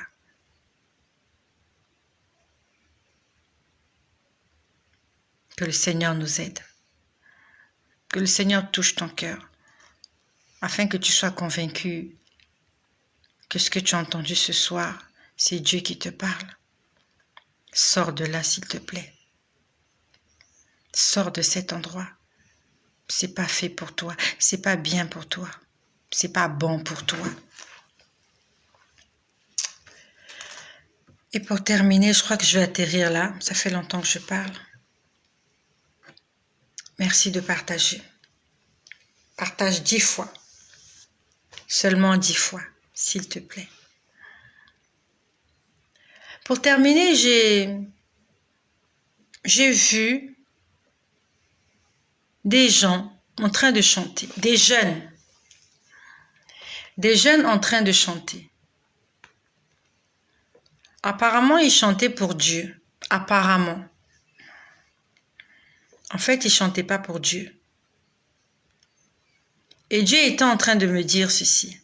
Que le Seigneur nous aide. Que le Seigneur touche ton cœur, afin que tu sois convaincu que ce que tu as entendu ce soir, c'est Dieu qui te parle. Sors de là, s'il te plaît. Sors de cet endroit. C'est pas fait pour toi. C'est pas bien pour toi. C'est pas bon pour toi. Et pour terminer, je crois que je vais atterrir là. Ça fait longtemps que je parle. Merci de partager. Partage 10 fois. Seulement 10 fois, s'il te plaît. Pour terminer, j'ai vu des gens en train de chanter, des jeunes en train de chanter. Apparemment, ils chantaient pour Dieu. Apparemment. En fait, ils ne chantaient pas pour Dieu. Et Dieu était en train de me dire ceci.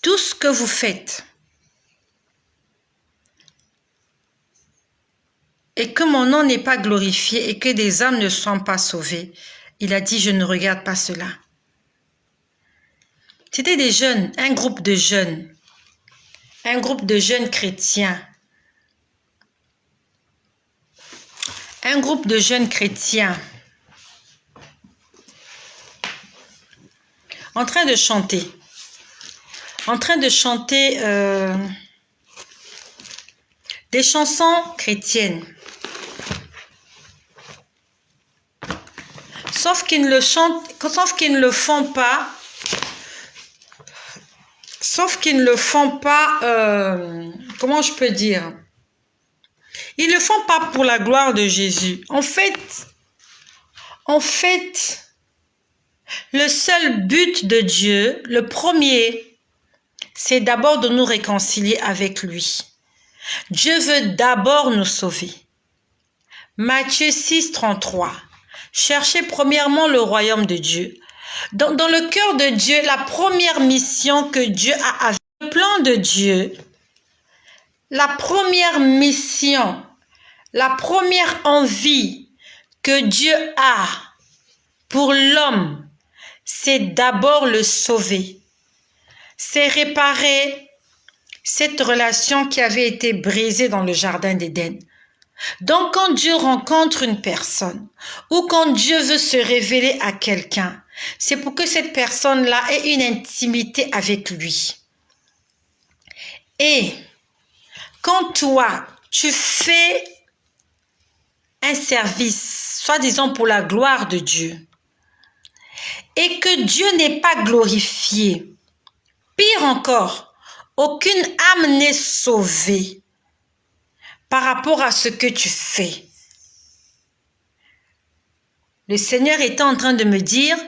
Tout ce que vous faites et que mon nom n'est pas glorifié et que des âmes ne sont pas sauvées, il a dit, je ne regarde pas cela. C'était des jeunes, un groupe de jeunes chrétiens Un groupe de jeunes chrétiens en train de chanter des chansons chrétiennes. Sauf qu'ils ne le font pas, comment je peux dire? Ils ne le font pas pour la gloire de Jésus. En fait, le seul but de Dieu, le premier, c'est d'abord de nous réconcilier avec lui. Dieu veut d'abord nous sauver. Matthieu 6, 33. Cherchez premièrement le royaume de Dieu. Dans le cœur de Dieu, la première mission que Dieu a avec le plan de Dieu, la première mission, la première envie que Dieu a pour l'homme, c'est d'abord le sauver. C'est réparer cette relation qui avait été brisée dans le jardin d'Éden. Donc, quand Dieu rencontre une personne ou quand Dieu veut se révéler à quelqu'un, c'est pour que cette personne-là ait une intimité avec lui. Et quand toi, tu fais un service, soi-disant pour la gloire de Dieu, et que Dieu n'est pas glorifié, pire encore, aucune âme n'est sauvée par rapport à ce que tu fais. Le Seigneur était en train de me dire,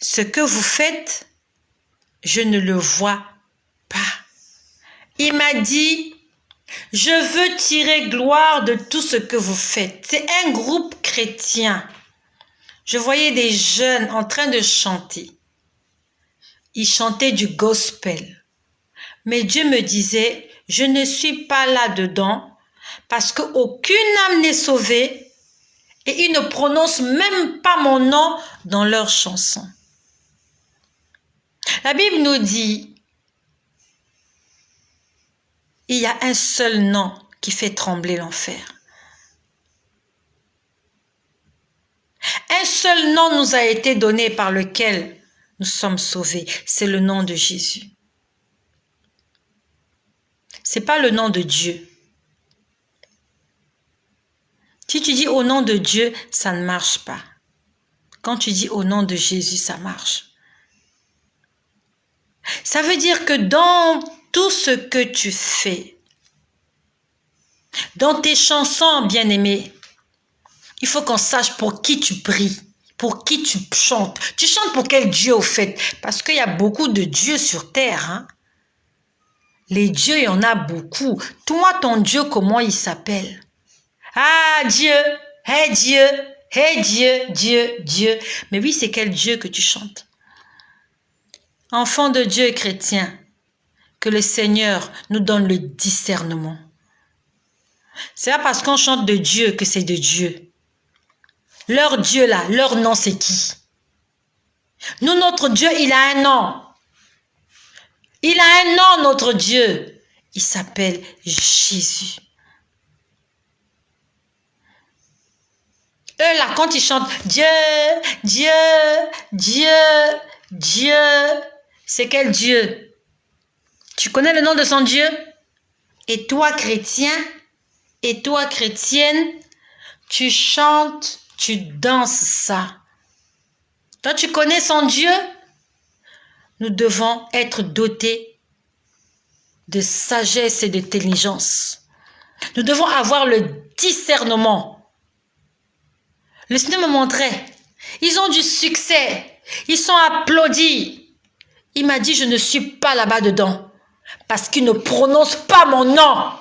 ce que vous faites, je ne le vois pas. Il m'a dit, je veux tirer gloire de tout ce que vous faites. C'est un groupe chrétien. Je voyais des jeunes en train de chanter. Ils chantaient du gospel. Mais Dieu me disait, je ne suis pas là-dedans parce qu'aucune âme n'est sauvée et ils ne prononcent même pas mon nom dans leurs chansons. La Bible nous dit, il y a un seul nom qui fait trembler l'enfer. Un seul nom nous a été donné par lequel nous sommes sauvés. C'est le nom de Jésus. Ce n'est pas le nom de Dieu. Si tu dis au nom de Dieu, ça ne marche pas. Quand tu dis au nom de Jésus, ça marche. Ça veut dire que dans tout ce que tu fais, dans tes chansons, bien-aimés, il faut qu'on sache pour qui tu pries, pour qui tu chantes. Tu chantes pour quel Dieu au fait? Parce qu'il y a beaucoup de dieux sur terre. Hein? Les dieux, il y en a beaucoup. Toi, ton Dieu, comment il s'appelle? Ah, Dieu, hey Dieu, hey Dieu, Dieu, Dieu. Mais oui, c'est quel Dieu que tu chantes? Enfants de Dieu et chrétiens, que le Seigneur nous donne le discernement. C'est pas parce qu'on chante de Dieu que c'est de Dieu. Leur Dieu là, leur nom c'est qui? Nous, notre Dieu, il a un nom. Il a un nom, notre Dieu. Il s'appelle Jésus. Eux là, quand ils chantent Dieu, Dieu, Dieu, Dieu, c'est quel Dieu? Tu connais le nom de son Dieu? Et toi, chrétien, et toi, chrétienne, tu chantes, tu danses ça. Toi, tu connais son Dieu? Nous devons être dotés de sagesse et d'intelligence. Nous devons avoir le discernement. Le Seigneur me montrait, ils ont du succès, ils sont applaudis. Il m'a dit, je ne suis pas là-bas dedans, parce qu'ils ne prononcent pas mon nom.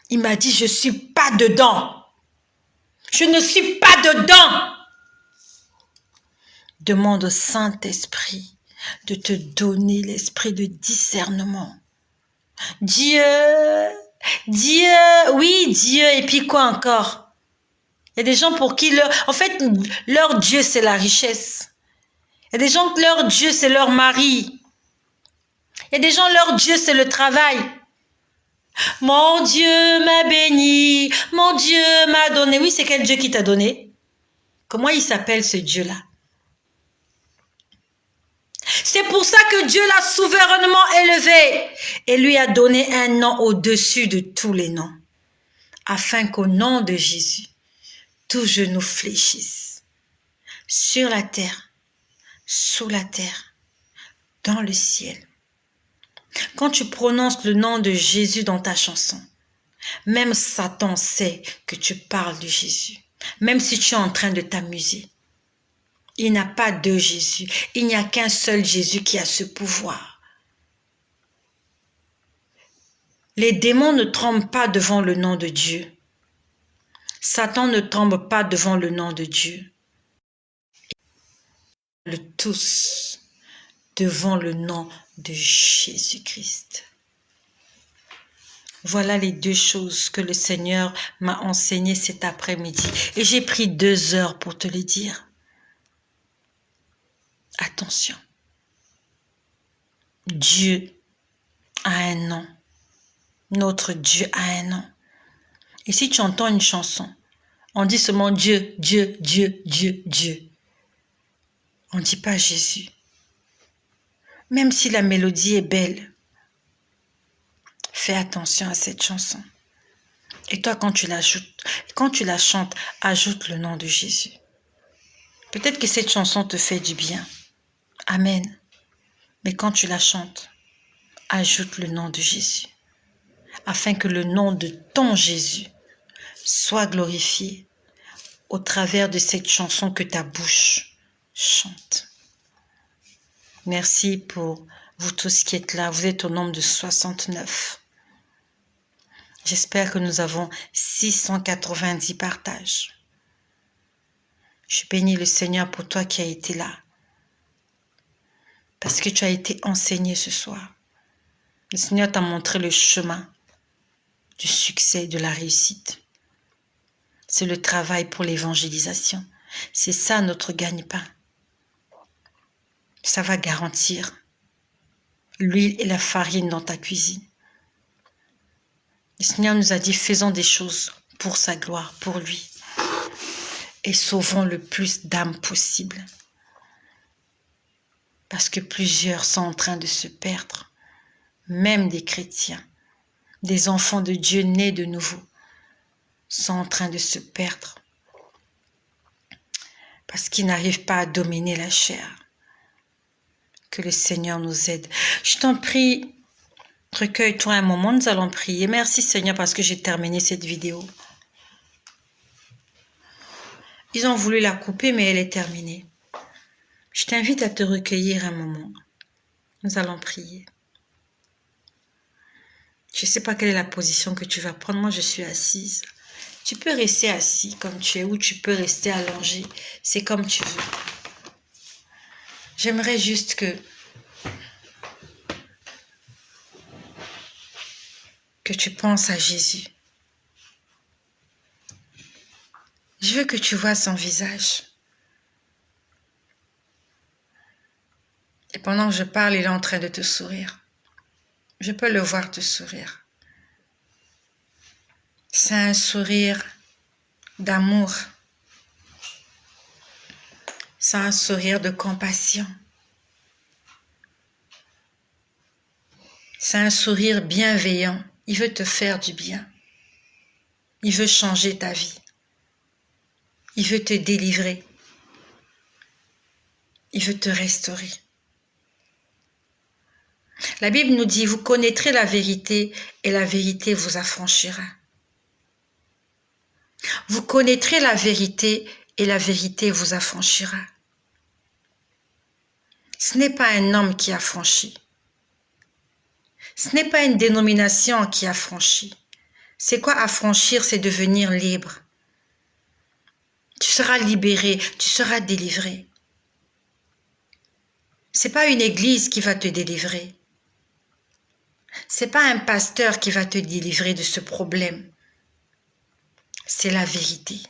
Il m'a dit, je ne suis pas dedans. Je ne suis pas dedans. Demande au Saint-Esprit de te donner l'esprit de discernement. Dieu, Dieu, oui, Dieu, et puis quoi encore? Il y a des gens pour qui, leur Dieu, c'est la richesse. Il y a des gens, leur Dieu, c'est leur mari. Il y a des gens, leur Dieu, c'est le travail. Mon Dieu m'a béni, mon Dieu m'a donné. Oui, c'est quel Dieu qui t'a donné? Comment il s'appelle ce Dieu-là? C'est pour ça que Dieu l'a souverainement élevé et lui a donné un nom au-dessus de tous les noms, afin qu'au nom de Jésus, tout genou fléchisse, sur la terre, sous la terre, dans le ciel. Quand tu prononces le nom de Jésus dans ta chanson, même Satan sait que tu parles de Jésus, même si tu es en train de t'amuser. Il n'y a pas deux Jésus, il n'y a qu'un seul Jésus qui a ce pouvoir. Les démons ne tremblent pas devant le nom de Dieu. Satan ne tremble pas devant le nom de Dieu. Ils tremblent tous devant le nom de Jésus-Christ. Voilà les deux choses que le Seigneur m'a enseignées cet après-midi. Et j'ai pris 2 heures pour te les dire. Attention. Dieu a un nom. Notre Dieu a un nom. Et si tu entends une chanson, on dit seulement Dieu, Dieu, Dieu, Dieu, Dieu. On ne dit pas Jésus. Même si la mélodie est belle, fais attention à cette chanson. Et toi, quand tu la chantes, ajoute le nom de Jésus. Peut-être que cette chanson te fait du bien. Amen. Mais quand tu la chantes, ajoute le nom de Jésus. Afin que le nom de ton Jésus soit glorifié au travers de cette chanson que ta bouche chante. Merci pour vous tous qui êtes là. Vous êtes au nombre de 69. J'espère que nous avons 690 partages. Je bénis le Seigneur pour toi qui as été là. Parce que tu as été enseigné ce soir. Le Seigneur t'a montré le chemin du succès, de la réussite. C'est le travail pour l'évangélisation. C'est ça notre gagne-pain. Ça va garantir l'huile et la farine dans ta cuisine. Le Seigneur nous a dit, faisons des choses pour sa gloire, pour lui. Et sauvons le plus d'âmes possible. Parce que plusieurs sont en train de se perdre. Même des chrétiens, des enfants de Dieu nés de nouveau, sont en train de se perdre. Parce qu'ils n'arrivent pas à dominer la chair. Que le Seigneur nous aide. Je t'en prie, recueille-toi un moment, nous allons prier. Merci Seigneur parce que j'ai terminé cette vidéo. Ils ont voulu la couper, mais elle est terminée. Je t'invite à te recueillir un moment. Nous allons prier. Je ne sais pas quelle est la position que tu vas prendre. Moi, je suis assise. Tu peux rester assis comme tu es ou tu peux rester allongé. C'est comme tu veux. J'aimerais juste que tu penses à Jésus. Je veux que tu vois son visage. Et pendant que je parle, il est en train de te sourire. Je peux le voir te sourire. C'est un sourire d'amour. C'est un sourire de compassion. C'est un sourire bienveillant. Il veut te faire du bien. Il veut changer ta vie. Il veut te délivrer. Il veut te restaurer. La Bible nous dit, vous connaîtrez la vérité et la vérité vous affranchira. Vous connaîtrez la vérité et la vérité vous affranchira. Ce n'est pas un homme qui affranchit. Ce n'est pas une dénomination qui affranchit. C'est quoi affranchir? C'est devenir libre. Tu seras libéré, tu seras délivré. C'est pas une église qui va te délivrer. C'est pas un pasteur qui va te délivrer de ce problème. C'est la vérité.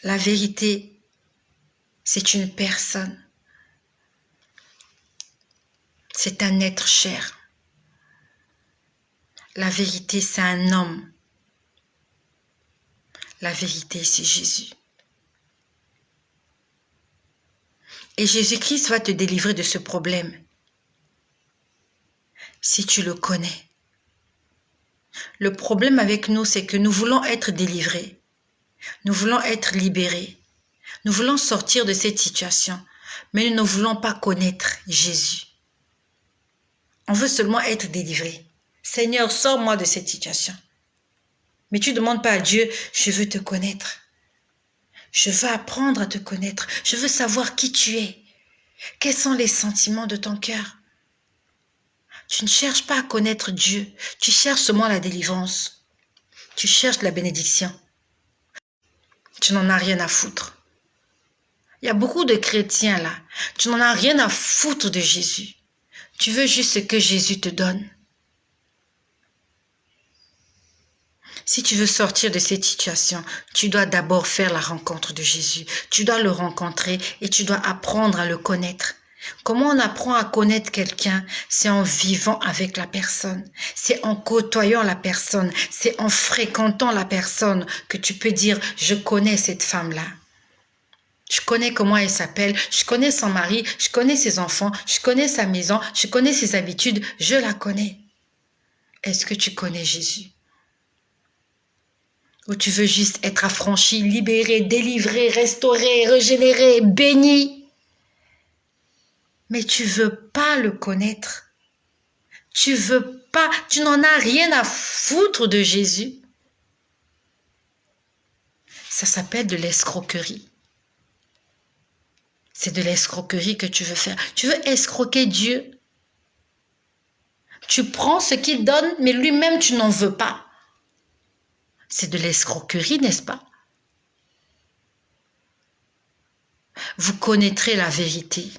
La vérité, c'est une personne. C'est un être cher. La vérité, c'est un homme. La vérité, c'est Jésus. Et Jésus-Christ va te délivrer de ce problème si tu le connais. Le problème avec nous, c'est que nous voulons être délivrés. Nous voulons être libérés. Nous voulons sortir de cette situation, mais nous ne voulons pas connaître Jésus. On veut seulement être délivré. Seigneur, sors-moi de cette situation. Mais tu ne demandes pas à Dieu, je veux te connaître. Je veux apprendre à te connaître. Je veux savoir qui tu es. Quels sont les sentiments de ton cœur? Tu ne cherches pas à connaître Dieu. Tu cherches seulement la délivrance. Tu cherches la bénédiction. Tu n'en as rien à foutre. Il y a beaucoup de chrétiens là. Tu n'en as rien à foutre de Jésus. Tu veux juste ce que Jésus te donne. Si tu veux sortir de cette situation, tu dois d'abord faire la rencontre de Jésus. Tu dois le rencontrer et tu dois apprendre à le connaître. Comment on apprend à connaître quelqu'un? C'est en vivant avec la personne. C'est en côtoyant la personne. C'est en fréquentant la personne que tu peux dire « je connais cette femme-là ». Je connais comment elle s'appelle, je connais son mari, je connais ses enfants, je connais sa maison, je connais ses habitudes, je la connais. Est-ce que tu connais Jésus? Ou tu veux juste être affranchi, libéré, délivré, restauré, régénéré, béni? Mais tu veux pas le connaître. Tu veux pas, tu n'en as rien à foutre de Jésus. Ça s'appelle de l'escroquerie. C'est de l'escroquerie que tu veux faire. Tu veux escroquer Dieu. Tu prends ce qu'il donne, mais lui-même, tu n'en veux pas. C'est de l'escroquerie, n'est-ce pas? Vous connaîtrez la vérité.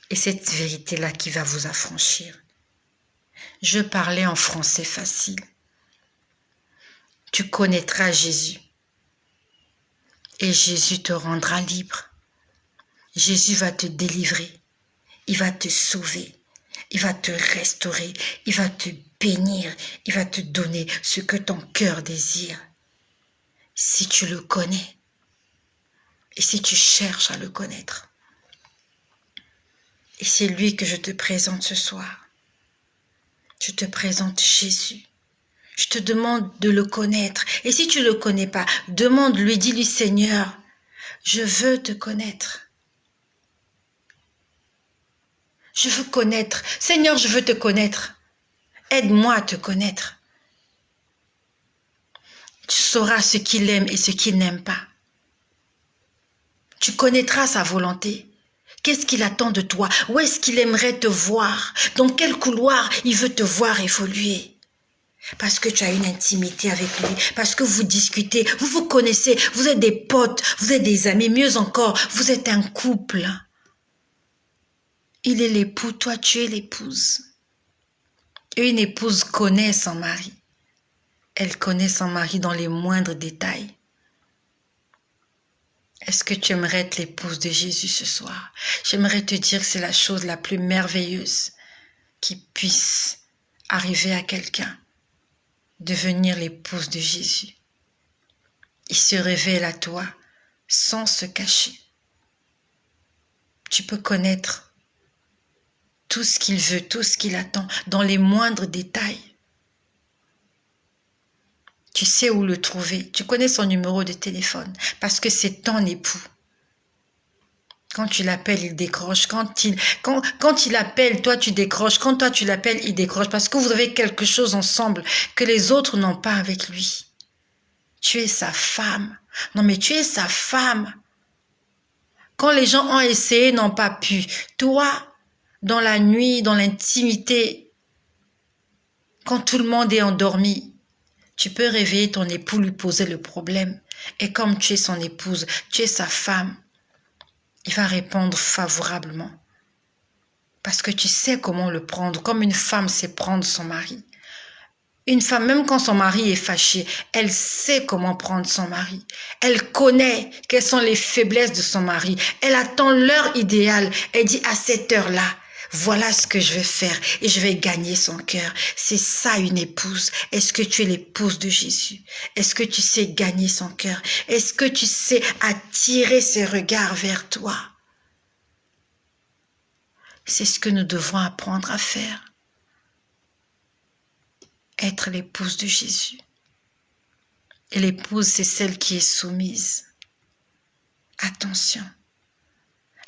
Et cette vérité-là qui va vous affranchir. Je parlais en français facile. Tu connaîtras Jésus. Et Jésus te rendra libre. Jésus va te délivrer. Il va te sauver. Il va te restaurer. Il va te bénir. Il va te donner ce que ton cœur désire. Si tu le connais. Et si tu cherches à le connaître. Et c'est lui que je te présente ce soir. Je te présente Jésus. Je te demande de le connaître. Et si tu ne le connais pas, demande-lui, dis-lui, Seigneur, je veux te connaître. Je veux connaître. Seigneur, je veux te connaître. Aide-moi à te connaître. Tu sauras ce qu'il aime et ce qu'il n'aime pas. Tu connaîtras sa volonté. Qu'est-ce qu'il attend de toi? Où est-ce qu'il aimerait te voir? Dans quel couloir il veut te voir évoluer? Parce que tu as une intimité avec lui, parce que vous discutez, vous vous connaissez, vous êtes des potes, vous êtes des amis, mieux encore, vous êtes un couple. Il est l'époux, toi tu es l'épouse. Et une épouse connaît son mari. Elle connaît son mari dans les moindres détails. Est-ce que tu aimerais être l'épouse de Jésus ce soir? J'aimerais te dire que c'est la chose la plus merveilleuse qui puisse arriver à quelqu'un. Devenir l'épouse de Jésus. Il se révèle à toi sans se cacher. Tu peux connaître tout ce qu'il veut, tout ce qu'il attend, dans les moindres détails. Tu sais où le trouver. Tu connais son numéro de téléphone parce que c'est ton époux. Quand tu l'appelles, il décroche. Quand il appelle, toi tu décroches. Quand toi tu l'appelles, il décroche. Parce que vous avez quelque chose ensemble que les autres n'ont pas avec lui. Tu es sa femme. Non mais tu es sa femme. Quand les gens ont essayé, n'ont pas pu. Toi, dans la nuit, dans l'intimité, quand tout le monde est endormi, tu peux réveiller ton époux, lui poser le problème. Et comme tu es son épouse, tu es sa femme, il va répondre favorablement. Parce que tu sais comment le prendre, comme une femme sait prendre son mari. Une femme, même quand son mari est fâché, elle sait comment prendre son mari. Elle connaît quelles sont les faiblesses de son mari. Elle attend l'heure idéale. Elle dit à cette heure-là, Voilà ce que je vais faire et je vais gagner son cœur. C'est ça une épouse. Est-ce que tu es l'épouse de Jésus? Est-ce que tu sais gagner son cœur? Est-ce que tu sais attirer ses regards vers toi? C'est ce que nous devons apprendre à faire. Être l'épouse de Jésus. Et l'épouse, c'est celle qui est soumise. Attention.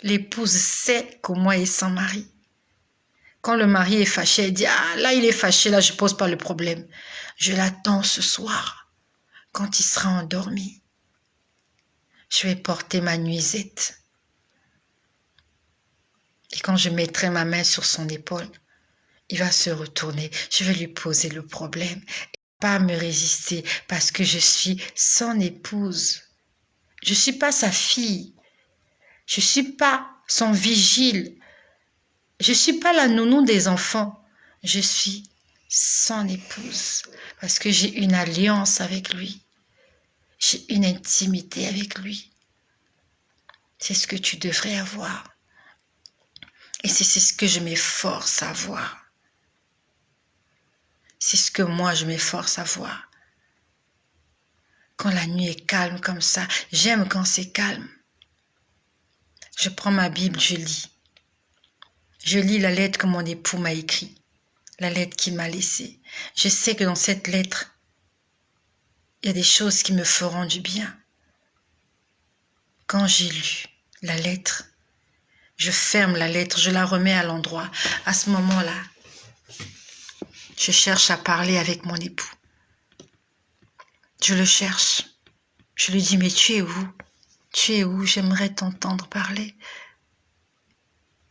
L'épouse sait comment est son mari. Quand le mari est fâché, elle dit « Ah, là, il est fâché, là, je ne pose pas le problème. Je l'attends ce soir, quand il sera endormi. Je vais porter ma nuisette. Et quand je mettrai ma main sur son épaule, il va se retourner. Je vais lui poser le problème. Et pas me résister parce que je suis son épouse. Je ne suis pas sa fille. Je ne suis pas son vigile. Je ne suis pas la nounou des enfants. Je suis son épouse parce que j'ai une alliance avec lui. J'ai une intimité avec lui. C'est ce que tu devrais avoir. Et c'est ce que je m'efforce à voir. C'est ce que moi je m'efforce à voir. Quand la nuit est calme comme ça, j'aime quand c'est calme. Je prends ma Bible, je lis. Je lis la lettre que mon époux m'a écrite, la lettre qu'il m'a laissée. Je sais que dans cette lettre, il y a des choses qui me feront du bien. Quand j'ai lu la lettre, je ferme la lettre, je la remets à l'endroit. À ce moment-là, je cherche à parler avec mon époux. Je le cherche. Je lui dis, mais tu es où? Tu es où? J'aimerais t'entendre parler.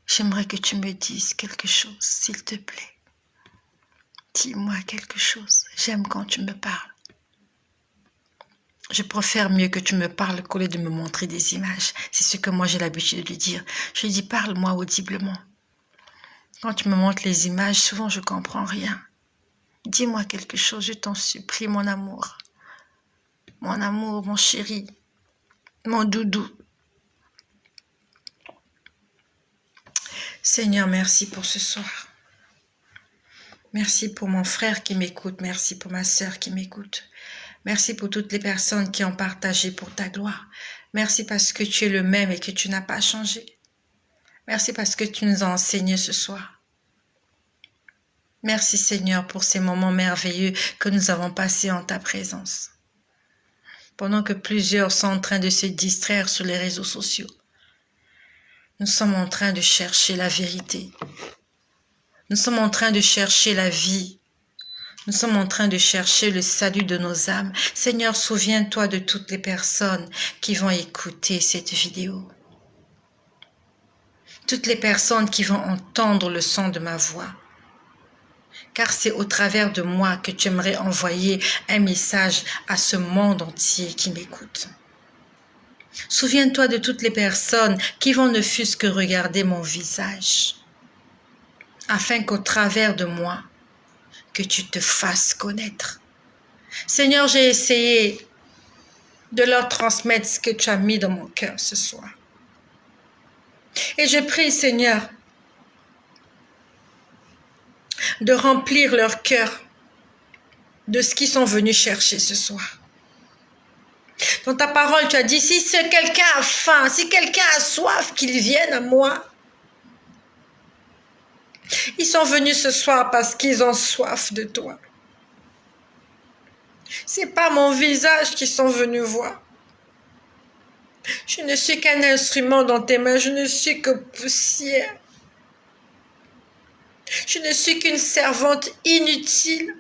J'aimerais que tu me dises quelque chose, s'il te plaît. Dis-moi quelque chose. J'aime quand tu me parles. Je préfère mieux que tu me parles qu'au lieu de me montrer des images. C'est ce que moi j'ai l'habitude de lui dire. Je lui dis, parle-moi audiblement. Quand tu me montres les images, souvent je ne comprends rien. Dis-moi quelque chose, je t'en supplie, mon amour. Mon amour, mon chéri, mon doudou. Seigneur, merci pour ce soir. Merci pour mon frère qui m'écoute. Merci pour ma sœur qui m'écoute. Merci pour toutes les personnes qui ont partagé pour ta gloire. Merci parce que tu es le même et que tu n'as pas changé. Merci parce que tu nous as enseigné ce soir. Merci Seigneur pour ces moments merveilleux que nous avons passés en ta présence. Pendant que plusieurs sont en train de se distraire sur les réseaux sociaux, nous sommes en train de chercher la vérité. Nous sommes en train de chercher la vie. Nous sommes en train de chercher le salut de nos âmes. Seigneur, souviens-toi de toutes les personnes qui vont écouter cette vidéo. Toutes les personnes qui vont entendre le son de ma voix. Car c'est au travers de moi que tu aimerais envoyer un message à ce monde entier qui m'écoute. Souviens-toi de toutes les personnes qui vont ne fût-ce que regarder mon visage, afin qu'au travers de moi, que tu te fasses connaître. Seigneur, j'ai essayé de leur transmettre ce que tu as mis dans mon cœur ce soir. Et je prie, Seigneur, de remplir leur cœur de ce qu'ils sont venus chercher ce soir. Dans ta parole, tu as dit, si quelqu'un a faim, si quelqu'un a soif, qu'il vienne à moi. Ils sont venus ce soir parce qu'ils ont soif de toi. C'est pas mon visage qu'ils sont venus voir. Je ne suis qu'un instrument dans tes mains, je ne suis que poussière. Je ne suis qu'une servante inutile.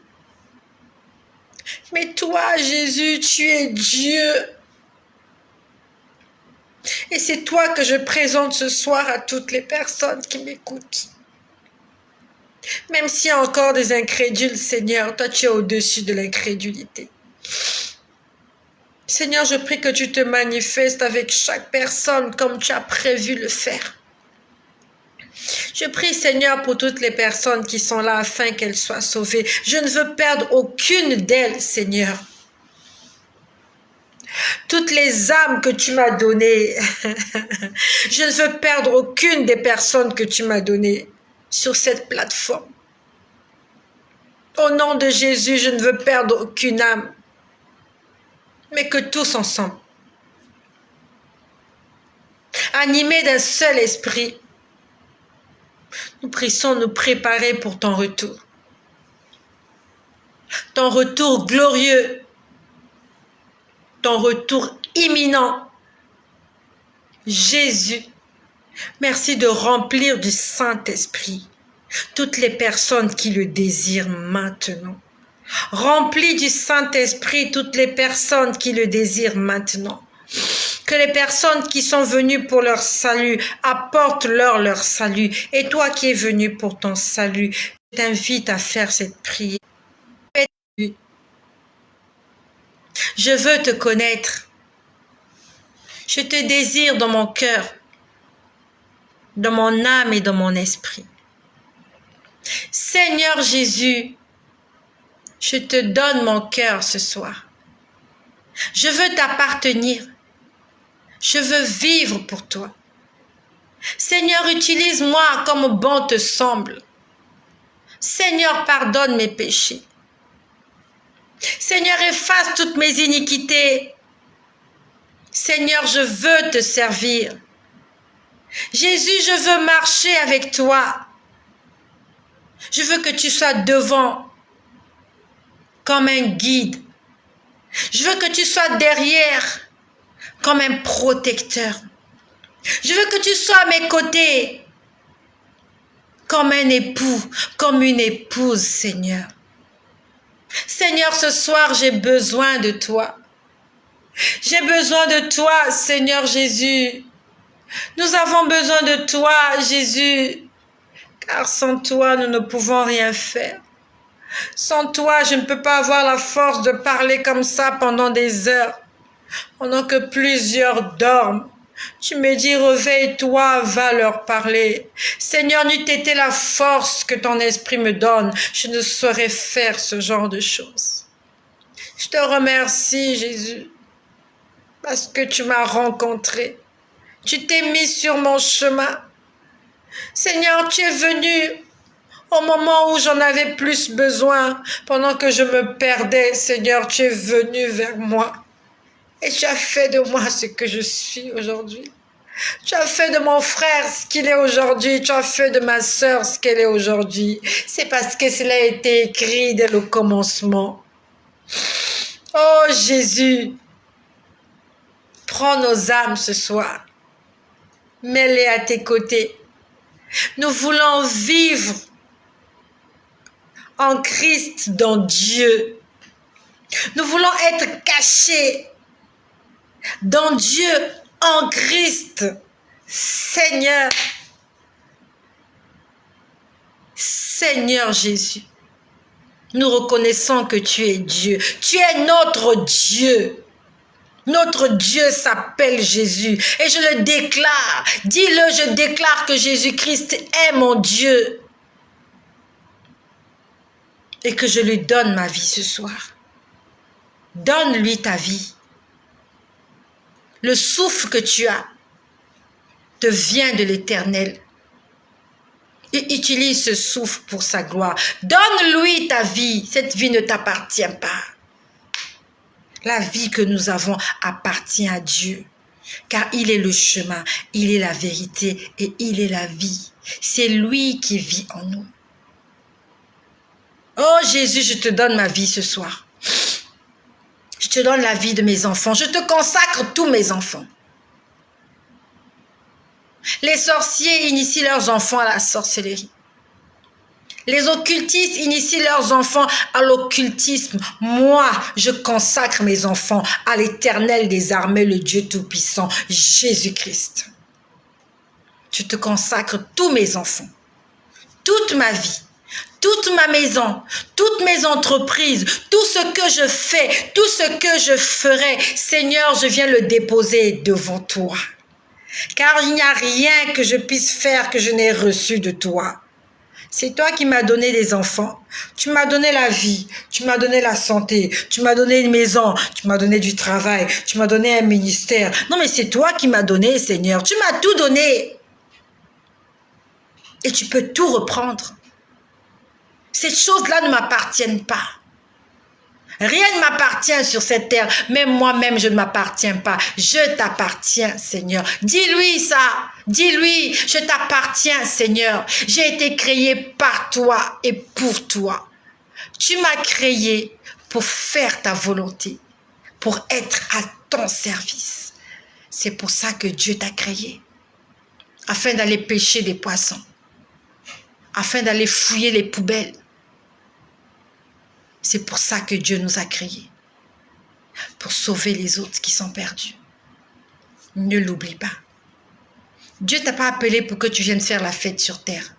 Mais toi, Jésus, tu es Dieu. Et c'est toi que je présente ce soir à toutes les personnes qui m'écoutent. Même s'il y a encore des incrédules, Seigneur, toi tu es au-dessus de l'incrédulité. Seigneur, je prie que tu te manifestes avec chaque personne comme tu as prévu le faire. Je prie, Seigneur, pour toutes les personnes qui sont là afin qu'elles soient sauvées. Je ne veux perdre aucune d'elles, Seigneur. Toutes les âmes que tu m'as données, je ne veux perdre aucune des personnes que tu m'as données sur cette plateforme. Au nom de Jésus, je ne veux perdre aucune âme, mais que tous ensemble, animés d'un seul esprit, nous puissions nous préparer pour ton retour glorieux, ton retour imminent. Jésus, merci de remplir du Saint-Esprit toutes les personnes qui le désirent maintenant. Remplis du Saint-Esprit toutes les personnes qui le désirent maintenant. Que les personnes qui sont venues pour leur salut apportent leur salut. Et toi qui es venu pour ton salut, je t'invite à faire cette prière. Je veux te connaître. Je te désire dans mon cœur, dans mon âme et dans mon esprit. Seigneur Jésus, je te donne mon cœur ce soir. Je veux t'appartenir. Je veux vivre pour toi. Seigneur, utilise-moi comme bon te semble. Seigneur, pardonne mes péchés. Seigneur, efface toutes mes iniquités. Seigneur, je veux te servir. Jésus, je veux marcher avec toi. Je veux que tu sois devant comme un guide. Je veux que tu sois derrière comme un protecteur. Je veux que tu sois à mes côtés comme un époux, comme une épouse, Seigneur. Seigneur, ce soir, j'ai besoin de toi. J'ai besoin de toi, Seigneur Jésus. Nous avons besoin de toi, Jésus, car sans toi, nous ne pouvons rien faire. Sans toi, je ne peux pas avoir la force de parler comme ça pendant des heures, pendant que plusieurs dorment. Tu me dis, réveille-toi, va leur parler. Seigneur, n'eût été la force que ton esprit me donne, je ne saurais faire ce genre de choses. Je te remercie, Jésus, parce que tu m'as rencontré. Tu t'es mis sur mon chemin. Seigneur, tu es venu au moment où j'en avais plus besoin, pendant que je me perdais. Seigneur, tu es venu vers moi. Et tu as fait de moi ce que je suis aujourd'hui. Tu as fait de mon frère ce qu'il est aujourd'hui. Tu as fait de ma sœur ce qu'elle est aujourd'hui. C'est parce que cela a été écrit dès le commencement. Oh Jésus, prends nos âmes ce soir. Mets-les à tes côtés. Nous voulons vivre en Christ dans Dieu. Nous voulons être cachés dans Dieu, en Christ. Seigneur, Seigneur Jésus, nous reconnaissons que tu es Dieu. Tu es notre Dieu. Notre Dieu s'appelle Jésus. Et je le déclare. Dis-le, je déclare que Jésus-Christ est mon Dieu. Et que je lui donne ma vie ce soir. Donne-lui ta vie. Le souffle que tu as te vient de l'Éternel. Et utilise ce souffle pour sa gloire. Donne-lui ta vie. Cette vie ne t'appartient pas. La vie que nous avons appartient à Dieu. Car il est le chemin, il est la vérité et il est la vie. C'est lui qui vit en nous. Oh Jésus, je te donne ma vie ce soir. Je te donne la vie de mes enfants. Je te consacre tous mes enfants. Les sorciers initient leurs enfants à la sorcellerie. Les occultistes initient leurs enfants à l'occultisme. Moi, je consacre mes enfants à l'Éternel des armées, le Dieu Tout-Puissant, Jésus-Christ. Je te consacre tous mes enfants, toute ma vie, toute ma maison, toutes mes entreprises, tout ce que je fais, tout ce que je ferai. Seigneur, je viens le déposer devant toi. Car il n'y a rien que je puisse faire que je n'ai reçu de toi. C'est toi qui m'as donné des enfants. Tu m'as donné la vie. Tu m'as donné la santé. Tu m'as donné une maison. Tu m'as donné du travail. Tu m'as donné un ministère. Non, mais c'est toi qui m'as donné, Seigneur. Tu m'as tout donné. et tu peux tout reprendre. Ces choses-là ne m'appartiennent pas. Rien ne m'appartient sur cette terre, même moi-même je ne m'appartiens pas. Je t'appartiens, Seigneur. Dis-lui ça, dis-lui, je t'appartiens, Seigneur. J'ai été créé par toi et pour toi. Tu m'as créé pour faire ta volonté, pour être à ton service. C'est pour ça que Dieu t'a créé, afin d'aller pêcher des poissons, afin d'aller fouiller les poubelles. C'est pour ça que Dieu nous a créés, pour sauver les autres qui sont perdus. Ne l'oublie pas. Dieu ne t'a pas appelé pour que tu viennes faire la fête sur terre.